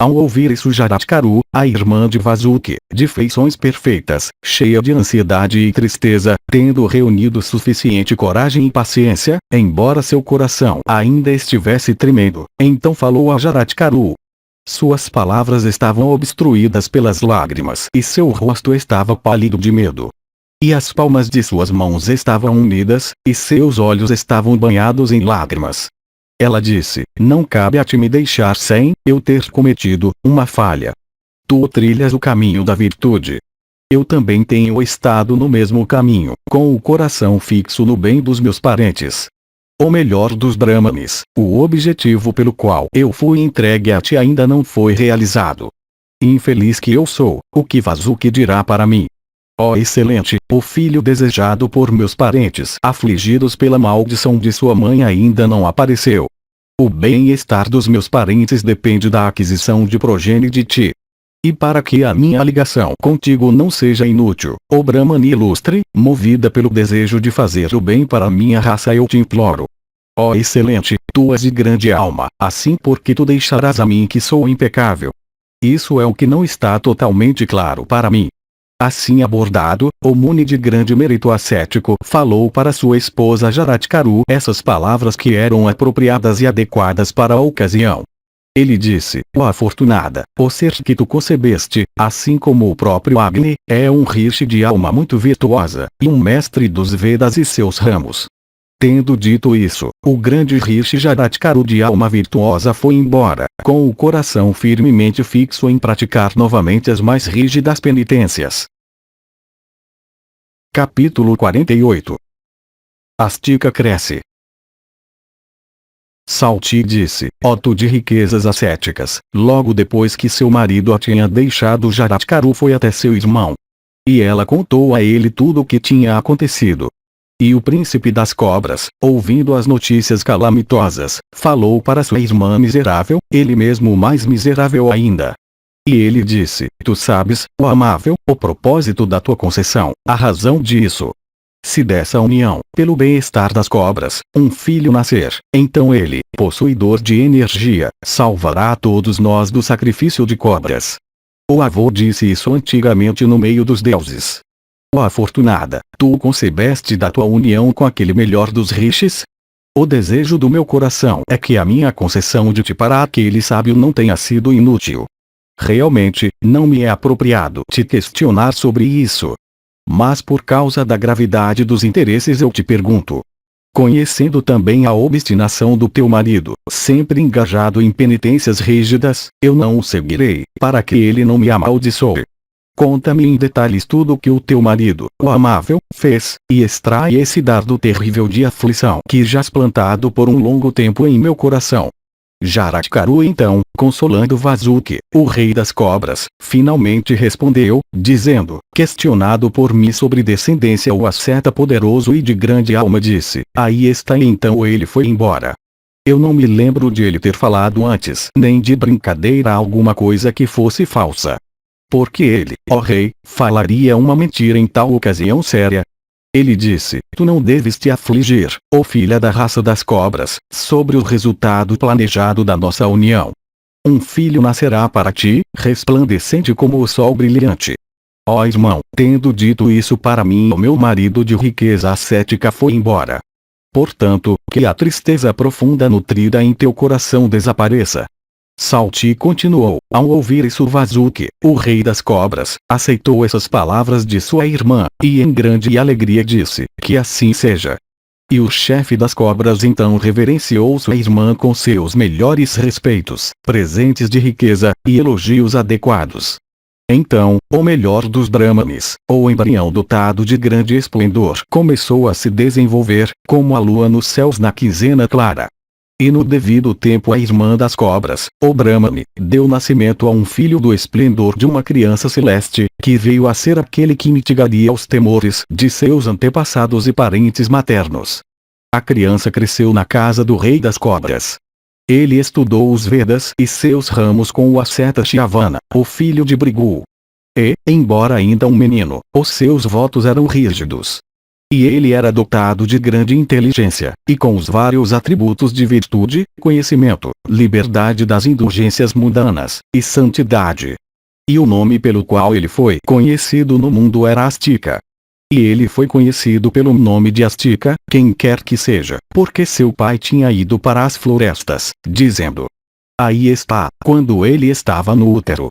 Ao ouvir isso Jaratkaru, a irmã de Vasuki, de feições perfeitas, cheia de ansiedade e tristeza, tendo reunido suficiente coragem e paciência, embora seu coração ainda estivesse tremendo, então falou a Jaratkaru. Suas palavras estavam obstruídas pelas lágrimas e seu rosto estava pálido de medo. E as palmas de suas mãos estavam unidas, e seus olhos estavam banhados em lágrimas. Ela disse: não cabe a ti me deixar sem eu ter cometido uma falha. Tu trilhas o caminho da virtude. Eu também tenho estado no mesmo caminho, com o coração fixo no bem dos meus parentes. O melhor dos Brahmanes, o objetivo pelo qual eu fui entregue a ti ainda não foi realizado. Infeliz que eu sou, o que Vasuki dirá para mim? Ó excelente, o filho desejado por meus parentes afligidos pela maldição de sua mãe ainda não apareceu. O bem-estar dos meus parentes depende da aquisição de progenie de ti. E para que a minha ligação contigo não seja inútil, ó Brahmane ilustre, movida pelo desejo de fazer o bem para a minha raça eu te imploro. Ó excelente, tu és de grande alma, assim porque tu deixarás a mim que sou impecável. Isso é o que não está totalmente claro para mim. Assim abordado, o Muni de grande mérito ascético falou para sua esposa Jaratkaru essas palavras que eram apropriadas e adequadas para a ocasião. Ele disse: ó afortunada, o ser que tu concebeste, assim como o próprio Agni, é um rishi de alma muito virtuosa, e um mestre dos Vedas e seus ramos. Tendo dito isso, o grande rishi Jaratkaru de alma virtuosa foi embora, com o coração firmemente fixo em praticar novamente as mais rígidas penitências. Capítulo 48. Astika cresce. Salti disse: ó tu de riquezas ascéticas, logo depois que seu marido a tinha deixado Jaratkaru foi até seu irmão. E ela contou a ele tudo o que tinha acontecido. E o príncipe das cobras, ouvindo as notícias calamitosas, falou para sua irmã miserável, ele mesmo mais miserável ainda. E ele disse: tu sabes, ó amável, o propósito da tua concessão, a razão disso. Se dessa união, pelo bem-estar das cobras, um filho nascer, então ele, possuidor de energia, salvará a todos nós do sacrifício de cobras. O avô disse isso antigamente no meio dos deuses. Ó afortunada, tu concebeste da tua união com aquele melhor dos rishis? O desejo do meu coração é que a minha concessão de ti para aquele sábio não tenha sido inútil. Realmente, não me é apropriado te questionar sobre isso. Mas por causa da gravidade dos interesses eu te pergunto. Conhecendo também a obstinação do teu marido, sempre engajado em penitências rígidas, eu não o seguirei, para que ele não me amaldiçoe. Conta-me em detalhes tudo o que o teu marido, o amável, fez, e extrai esse dardo terrível de aflição que jaz plantado por um longo tempo em meu coração. Jaratkaru então, consolando Vasuki, o rei das cobras, finalmente respondeu, dizendo, questionado por mim sobre descendência o asceta poderoso e de grande alma disse: aí está. E então ele foi embora. Eu não me lembro de ele ter falado antes, nem de brincadeira alguma coisa que fosse falsa. Porque ele, ó rei, falaria uma mentira em tal ocasião séria? Ele disse: tu não deves te afligir, ó filha da raça das cobras, sobre o resultado planejado da nossa união. Um filho nascerá para ti, resplandecente como o sol brilhante. Ó irmão, tendo dito isso para mim, o meu marido de riqueza ascética foi embora. Portanto, que a tristeza profunda nutrida em teu coração desapareça. Salti continuou: ao ouvir isso, Vasuki, o rei das cobras, aceitou essas palavras de sua irmã, e em grande alegria disse: que assim seja. E o chefe das cobras então reverenciou sua irmã com seus melhores respeitos, presentes de riqueza, e elogios adequados. Então, o melhor dos Brahmanes, o embrião dotado de grande esplendor, começou a se desenvolver, como a lua nos céus na quinzena clara. E no devido tempo a irmã das cobras, o Brahmane, deu nascimento a um filho do esplendor de uma criança celeste, que veio a ser aquele que mitigaria os temores de seus antepassados e parentes maternos. A criança cresceu na casa do rei das cobras. Ele estudou os Vedas e seus ramos com o asceta Shyavana, o filho de Brigu. E, embora ainda um menino, os seus votos eram rígidos. E ele era dotado de grande inteligência, e com os vários atributos de virtude, conhecimento, liberdade das indulgências mundanas, e santidade. E o nome pelo qual ele foi conhecido no mundo era Astika. E ele foi conhecido pelo nome de Astika, quem quer que seja, porque seu pai tinha ido para as florestas, dizendo: aí está, quando ele estava no útero.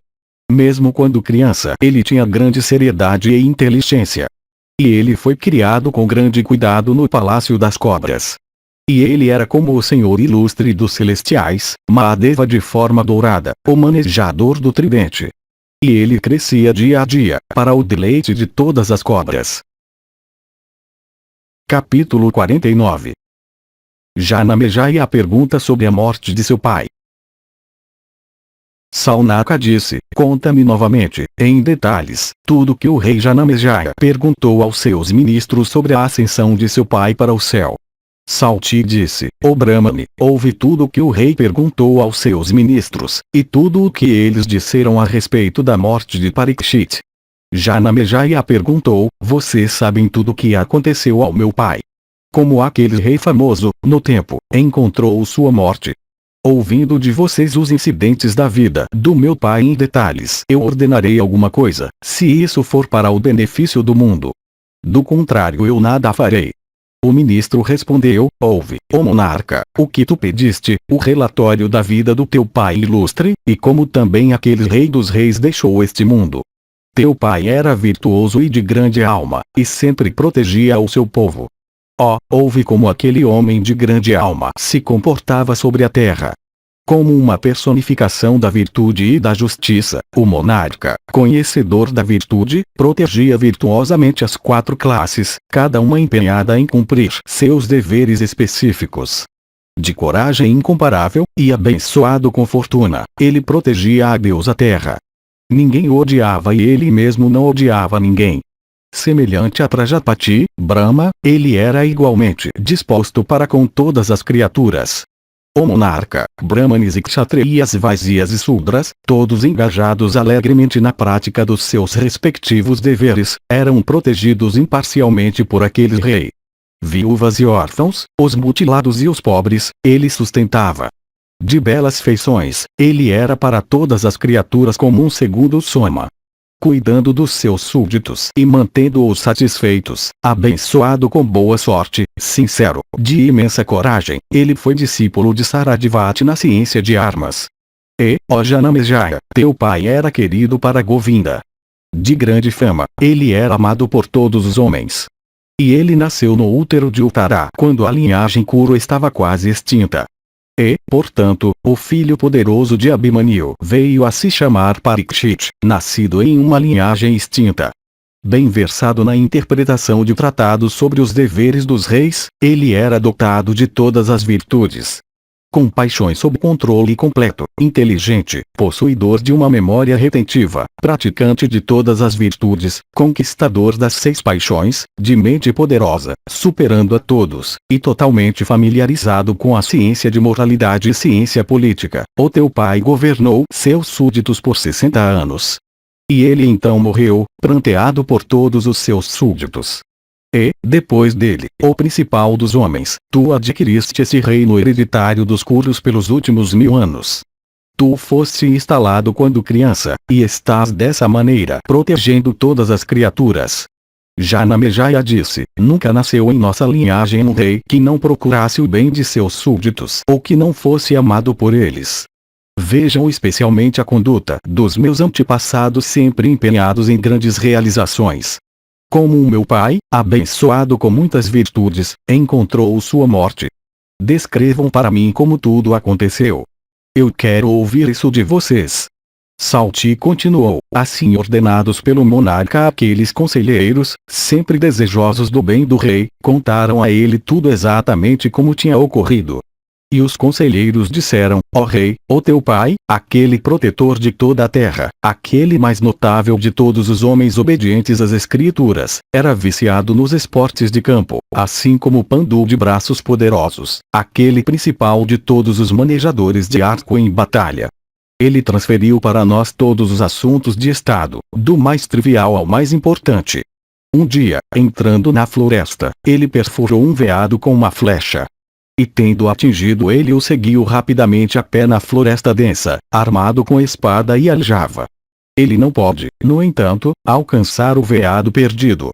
Mesmo quando criança, ele tinha grande seriedade e inteligência. E ele foi criado com grande cuidado no palácio das cobras. E ele era como o senhor ilustre dos celestiais, Mahadeva de forma dourada, o manejador do tridente. E ele crescia dia a dia, para o deleite de todas as cobras. Capítulo 49. Janamejaya pergunta sobre a morte de seu pai. Saunaka disse: conta-me novamente, em detalhes, tudo que o rei Janamejaya perguntou aos seus ministros sobre a ascensão de seu pai para o céu. Salti disse: ó Brahmane, ouve tudo o que o rei perguntou aos seus ministros, e tudo o que eles disseram a respeito da morte de Parikshit. Janamejaya perguntou: vocês sabem tudo o que aconteceu ao meu pai? Como aquele rei famoso, no tempo, encontrou sua morte. Ouvindo de vocês os incidentes da vida do meu pai em detalhes, eu ordenarei alguma coisa, se isso for para o benefício do mundo. Do contrário, eu nada farei. O ministro respondeu: ouve, ó monarca, o que tu pediste, o relatório da vida do teu pai ilustre, e como também aquele rei dos reis deixou este mundo. Teu pai era virtuoso e de grande alma, e sempre protegia o seu povo. Ouve como aquele homem de grande alma se comportava sobre a terra. Como uma personificação da virtude e da justiça, o monarca, conhecedor da virtude, protegia virtuosamente as 4 classes, cada uma empenhada em cumprir seus deveres específicos. De coragem incomparável, e abençoado com fortuna, ele protegia a deusa terra. Ninguém o odiava e ele mesmo não odiava ninguém. Semelhante a Prajapati, Brahma, ele era igualmente disposto para com todas as criaturas. O monarca, Brahmanes e Kshatriyas, Vaisyas e Sudras, todos engajados alegremente na prática dos seus respectivos deveres, eram protegidos imparcialmente por aquele rei. Viúvas e órfãos, os mutilados e os pobres, ele sustentava. De belas feições, ele era para todas as criaturas como um segundo Soma. Cuidando dos seus súditos e mantendo-os satisfeitos, abençoado com boa sorte, sincero, de imensa coragem, ele foi discípulo de Saradivati na ciência de armas. E, ó Janamejaya, teu pai era querido para Govinda. De grande fama, ele era amado por todos os homens. E ele nasceu no útero de Uttara quando a linhagem Kuru estava quase extinta. E, portanto, o filho poderoso de Abhimanyu veio a se chamar Parikshit, nascido em uma linhagem extinta. Bem versado na interpretação de tratados sobre os deveres dos reis, ele era dotado de todas as virtudes. Com paixões sob controle completo, inteligente, possuidor de uma memória retentiva, praticante de todas as virtudes, conquistador das 6 paixões, de mente poderosa, superando a todos, e totalmente familiarizado com a ciência de moralidade e ciência política, o teu pai governou seus súditos por 60 anos. E ele então morreu, pranteado por todos os seus súditos. E, depois dele, o principal dos homens, tu adquiriste esse reino hereditário dos Kuros pelos últimos 1000 anos. Tu foste instalado quando criança, e estás dessa maneira protegendo todas as criaturas. Janamejaya disse, nunca nasceu em nossa linhagem um rei que não procurasse o bem de seus súditos ou que não fosse amado por eles. Vejam especialmente a conduta dos meus antepassados sempre empenhados em grandes realizações. Como o meu pai, abençoado com muitas virtudes, encontrou sua morte. Descrevam para mim como tudo aconteceu. Eu quero ouvir isso de vocês. Salti continuou, assim ordenados pelo monarca aqueles conselheiros, sempre desejosos do bem do rei, contaram a ele tudo exatamente como tinha ocorrido. E os conselheiros disseram, ó rei, o teu pai, aquele protetor de toda a terra, aquele mais notável de todos os homens obedientes às escrituras, era viciado nos esportes de campo, assim como Pandu de braços poderosos, aquele principal de todos os manejadores de arco em batalha. Ele transferiu para nós todos os assuntos de estado, do mais trivial ao mais importante. Um dia, entrando na floresta, ele perfurou um veado com uma flecha. E tendo atingido ele o seguiu rapidamente a pé na floresta densa, armado com espada e aljava. Ele não pode, no entanto, alcançar o veado perdido.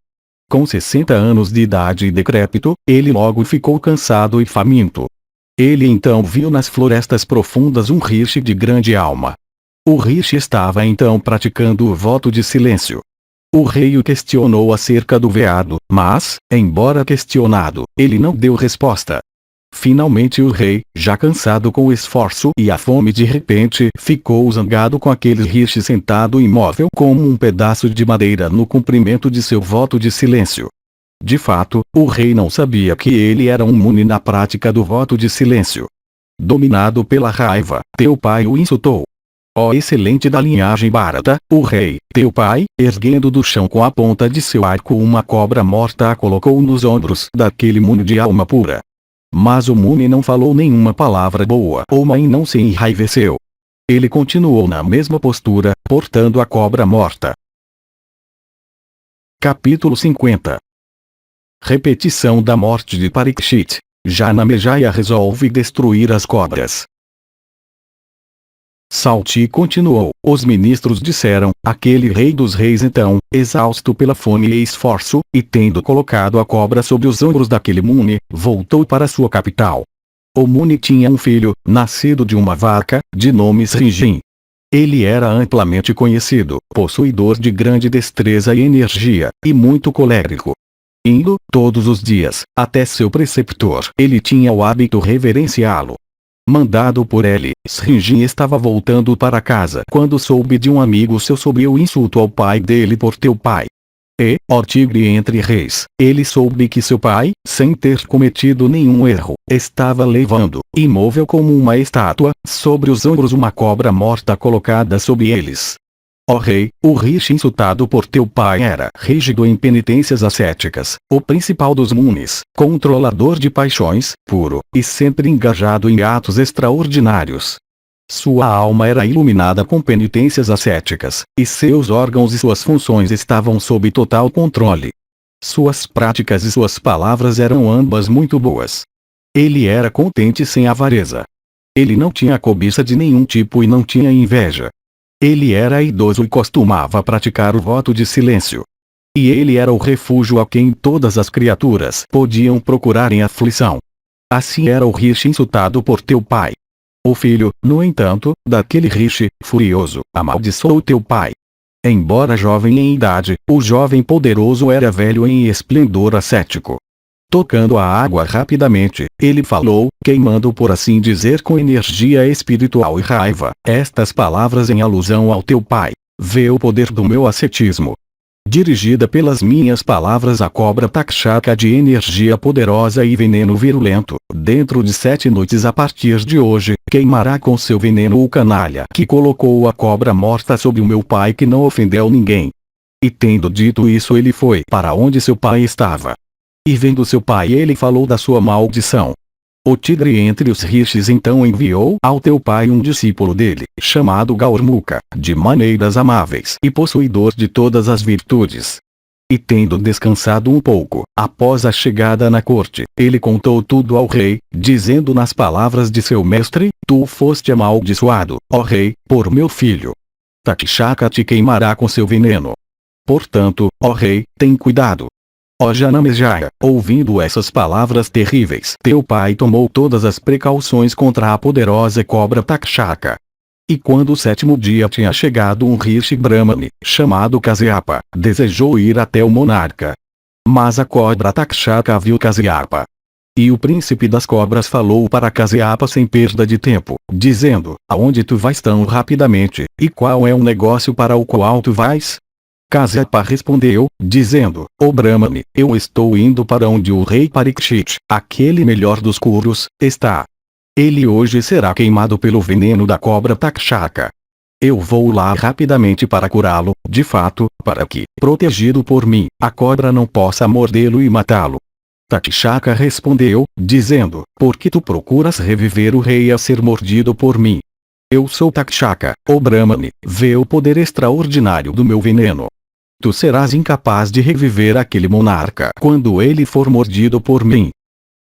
Com 60 anos de idade e decrépito, ele logo ficou cansado e faminto. Ele então viu nas florestas profundas um rishi de grande alma. O rishi estava então praticando o voto de silêncio. O rei o questionou acerca do veado, mas, embora questionado, ele não deu resposta. Finalmente o rei, já cansado com o esforço e a fome de repente, ficou zangado com aquele rishi sentado imóvel como um pedaço de madeira no cumprimento de seu voto de silêncio. De fato, o rei não sabia que ele era um muni na prática do voto de silêncio. Dominado pela raiva, teu pai o insultou. Ó excelente da linhagem Bharata, o rei, teu pai, erguendo do chão com a ponta de seu arco uma cobra morta a colocou nos ombros daquele muni de alma pura. Mas o muni não falou nenhuma palavra boa ou má e não se enraiveceu. Ele continuou na mesma postura, portando a cobra morta. Capítulo 50. Repetição da morte de Parikshit. Janamejaya resolve destruir as cobras. Salti continuou, os ministros disseram, aquele rei dos reis então, exausto pela fome e esforço, e tendo colocado a cobra sobre os ombros daquele muni, voltou para sua capital. O muni tinha um filho, nascido de uma vaca, de nome Srinjin. Ele era amplamente conhecido, possuidor de grande destreza e energia, e muito colérico. Indo, todos os dias, até seu preceptor, ele tinha o hábito reverenciá-lo. Mandado por ele, Srinjin estava voltando para casa quando soube de um amigo seu sobre o insulto ao pai dele por teu pai. E, ó tigre entre reis, ele soube que seu pai, sem ter cometido nenhum erro, estava levando, imóvel como uma estátua, sobre os ombros uma cobra morta colocada sob eles. Ó rei, o rishi insultado por teu pai era rígido em penitências ascéticas, o principal dos munis, controlador de paixões, puro, e sempre engajado em atos extraordinários. Sua alma era iluminada com penitências ascéticas, e seus órgãos e suas funções estavam sob total controle. Suas práticas e suas palavras eram ambas muito boas. Ele era contente sem avareza. Ele não tinha cobiça de nenhum tipo e não tinha inveja. Ele era idoso e costumava praticar o voto de silêncio. E ele era o refúgio a quem todas as criaturas podiam procurar em aflição. Assim era o rishi insultado por teu pai. O filho, no entanto, daquele rishi, furioso, amaldiçoou teu pai. Embora jovem em idade, o jovem poderoso era velho em esplendor ascético. Tocando a água rapidamente, ele falou, queimando por assim dizer com energia espiritual e raiva, estas palavras em alusão ao teu pai. Vê o poder do meu ascetismo. Dirigida pelas minhas palavras a cobra takshaka de energia poderosa e veneno virulento, dentro de 7 noites a partir de hoje, queimará com seu veneno o canalha que colocou a cobra morta sobre o meu pai que não ofendeu ninguém. E tendo dito isso ele foi para onde seu pai estava. E vendo seu pai ele falou da sua maldição. O tigre entre os rishis então enviou ao teu pai um discípulo dele, chamado Gaurmukha, de maneiras amáveis e possuidor de todas as virtudes. E tendo descansado um pouco, após a chegada na corte, ele contou tudo ao rei, dizendo nas palavras de seu mestre: Tu foste amaldiçoado, ó rei, por meu filho. Takshaka te queimará com seu veneno. Portanto, ó rei, tem cuidado. Ó Janamejaya, ouvindo essas palavras terríveis, teu pai tomou todas as precauções contra a poderosa cobra Takshaka. E quando o 7º dia tinha chegado, um Rishi Brahmani, chamado Kasyapa, desejou ir até o monarca. Mas a cobra Takshaka viu Kasyapa. E o príncipe das cobras falou para Kasyapa sem perda de tempo, dizendo: Aonde tu vais tão rapidamente, e qual é o negócio para o qual tu vais? Kasyapa respondeu, dizendo: Ó Brahmani, eu estou indo para onde o rei Parikshit, aquele melhor dos Kurus, está. Ele hoje será queimado pelo veneno da cobra Takshaka. Eu vou lá rapidamente para curá-lo, de fato, para que, protegido por mim, a cobra não possa mordê-lo e matá-lo. Takshaka respondeu, dizendo: Por que tu procuras reviver o rei a ser mordido por mim? Eu sou Takshaka, ó Brahmani, vê o poder extraordinário do meu veneno. Tu serás incapaz de reviver aquele monarca quando ele for mordido por mim.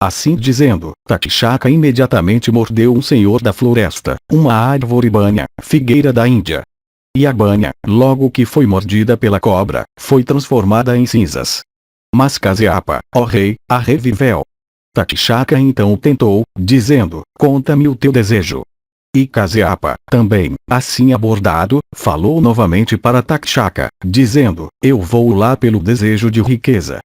Assim dizendo, Takshaka imediatamente mordeu um senhor da floresta, uma árvore banha, figueira da Índia. E a banha, logo que foi mordida pela cobra, foi transformada em cinzas. Mas Kasyapa, ó rei, a reviveu. Takshaka então o tentou, dizendo: Conta-me o teu desejo. E Kasyapa, também, assim abordado, falou novamente para Takshaka, dizendo: Eu vou lá pelo desejo de riqueza.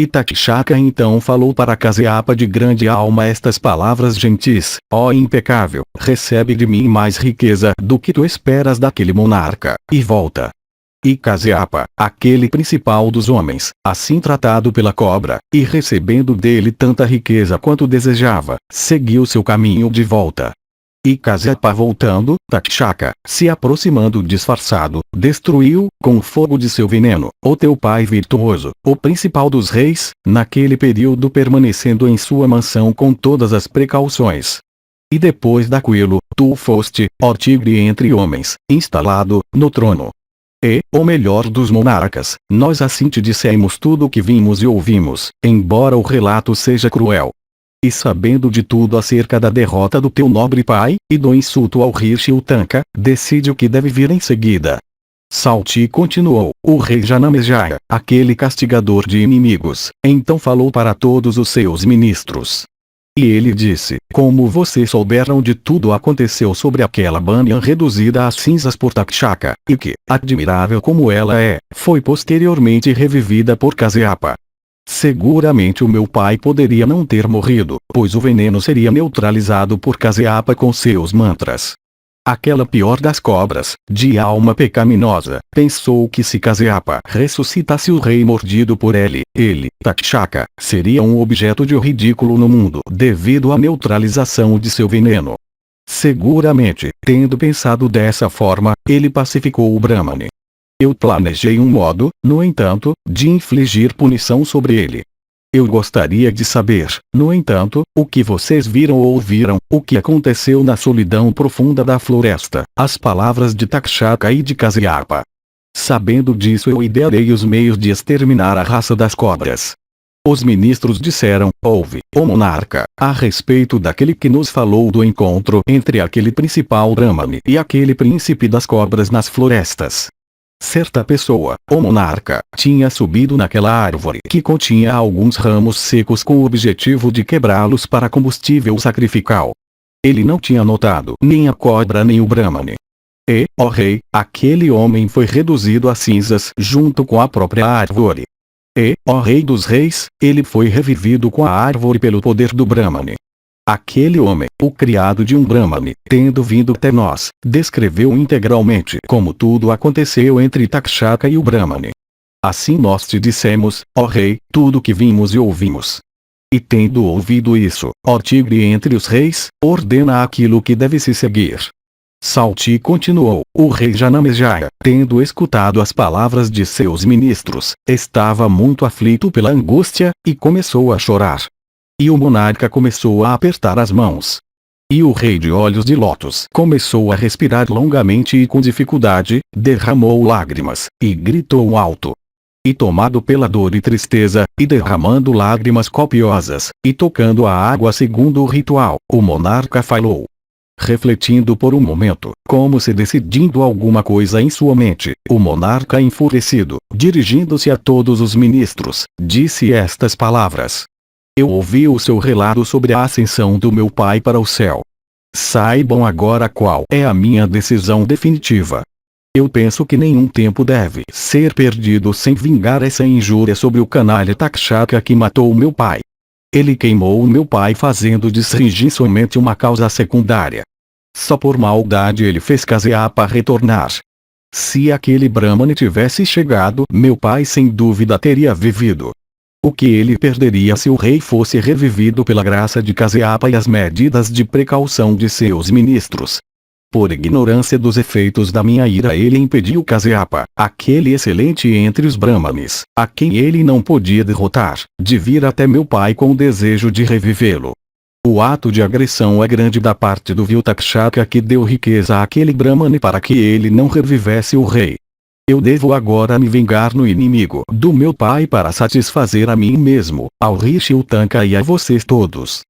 E Takshaka então falou para Kasyapa de grande alma estas palavras gentis: Ó impecável, recebe de mim mais riqueza do que tu esperas daquele monarca, e volta. E Kasyapa, aquele principal dos homens, assim tratado pela cobra, e recebendo dele tanta riqueza quanto desejava, seguiu seu caminho de volta. E Kasyapa voltando, Takshaka, se aproximando disfarçado, destruiu, com o fogo de seu veneno, o teu pai virtuoso, o principal dos reis, naquele período permanecendo em sua mansão com todas as precauções. E depois daquilo, tu foste, ó tigre entre homens, instalado, no trono. E, o melhor dos monarcas, nós assim te dissemos tudo o que vimos e ouvimos, embora o relato seja cruel. E sabendo de tudo acerca da derrota do teu nobre pai, e do insulto ao Rishi Utanka, decide o que deve vir em seguida. Salti continuou, o rei Janamejaya, aquele castigador de inimigos, então falou para todos os seus ministros. E ele disse: Como vocês souberam de tudo aconteceu sobre aquela banha reduzida a cinzas por Takshaka, e que, admirável como ela é, foi posteriormente revivida por Kasyapa. Seguramente o meu pai poderia não ter morrido, pois o veneno seria neutralizado por Kasyapa com seus mantras. Aquela pior das cobras, de alma pecaminosa, pensou que se Kasyapa ressuscitasse o rei mordido por ele, Takshaka, seria um objeto de ridículo no mundo devido à neutralização de seu veneno. Seguramente, tendo pensado dessa forma, ele pacificou o Brahmani. Eu planejei um modo, no entanto, de infligir punição sobre ele. Eu gostaria de saber, no entanto, o que vocês viram ou ouviram, o que aconteceu na solidão profunda da floresta, as palavras de Takshaka e de Kasyapa. Sabendo disso eu idearei os meios de exterminar a raça das cobras. Os ministros disseram: Ouve, ó monarca, a respeito daquele que nos falou do encontro entre aquele principal Brahmani e aquele príncipe das cobras nas florestas. Certa pessoa, o monarca, tinha subido naquela árvore que continha alguns ramos secos com o objetivo de quebrá-los para combustível sacrificial. Ele não tinha notado nem a cobra nem o Brahmani. E, ó rei, aquele homem foi reduzido a cinzas junto com a própria árvore. E, ó rei dos reis, ele foi revivido com a árvore pelo poder do Brahmani. Aquele homem, o criado de um Brahmani, tendo vindo até nós, descreveu integralmente como tudo aconteceu entre Takshaka e o Brahmani. Assim nós te dissemos, ó rei, tudo o que vimos e ouvimos. E tendo ouvido isso, ó tigre entre os reis, ordena aquilo que deve se seguir. Salti continuou, o rei Janamejaya, tendo escutado as palavras de seus ministros, estava muito aflito pela angústia, e começou a chorar. E o monarca começou a apertar as mãos. E o rei de olhos de lótus começou a respirar longamente e com dificuldade, derramou lágrimas, e gritou alto. E tomado pela dor e tristeza, e derramando lágrimas copiosas, e tocando a água segundo o ritual, o monarca falou. Refletindo por um momento, como se decidindo alguma coisa em sua mente, o monarca enfurecido, dirigindo-se a todos os ministros, disse estas palavras. Eu ouvi o seu relato sobre a ascensão do meu pai para o céu. Saibam agora qual é a minha decisão definitiva. Eu penso que nenhum tempo deve ser perdido sem vingar essa injúria sobre o canalha Takshaka que matou meu pai. Ele queimou o meu pai fazendo de Sriji somente uma causa secundária. Só por maldade ele fez Kasyapa retornar. Se aquele Brahmane tivesse chegado, meu pai sem dúvida teria vivido. O que ele perderia se o rei fosse revivido pela graça de Kasyapa e as medidas de precaução de seus ministros? Por ignorância dos efeitos da minha ira ele impediu Kasyapa, aquele excelente entre os Brahmanes, a quem ele não podia derrotar, de vir até meu pai com o desejo de revivê-lo. O ato de agressão é grande da parte do Viltakshaka que deu riqueza àquele Brahmane para que ele não revivesse o rei. Eu devo agora me vingar no inimigo do meu pai para satisfazer a mim mesmo, ao Rishi Utanka e a vocês todos.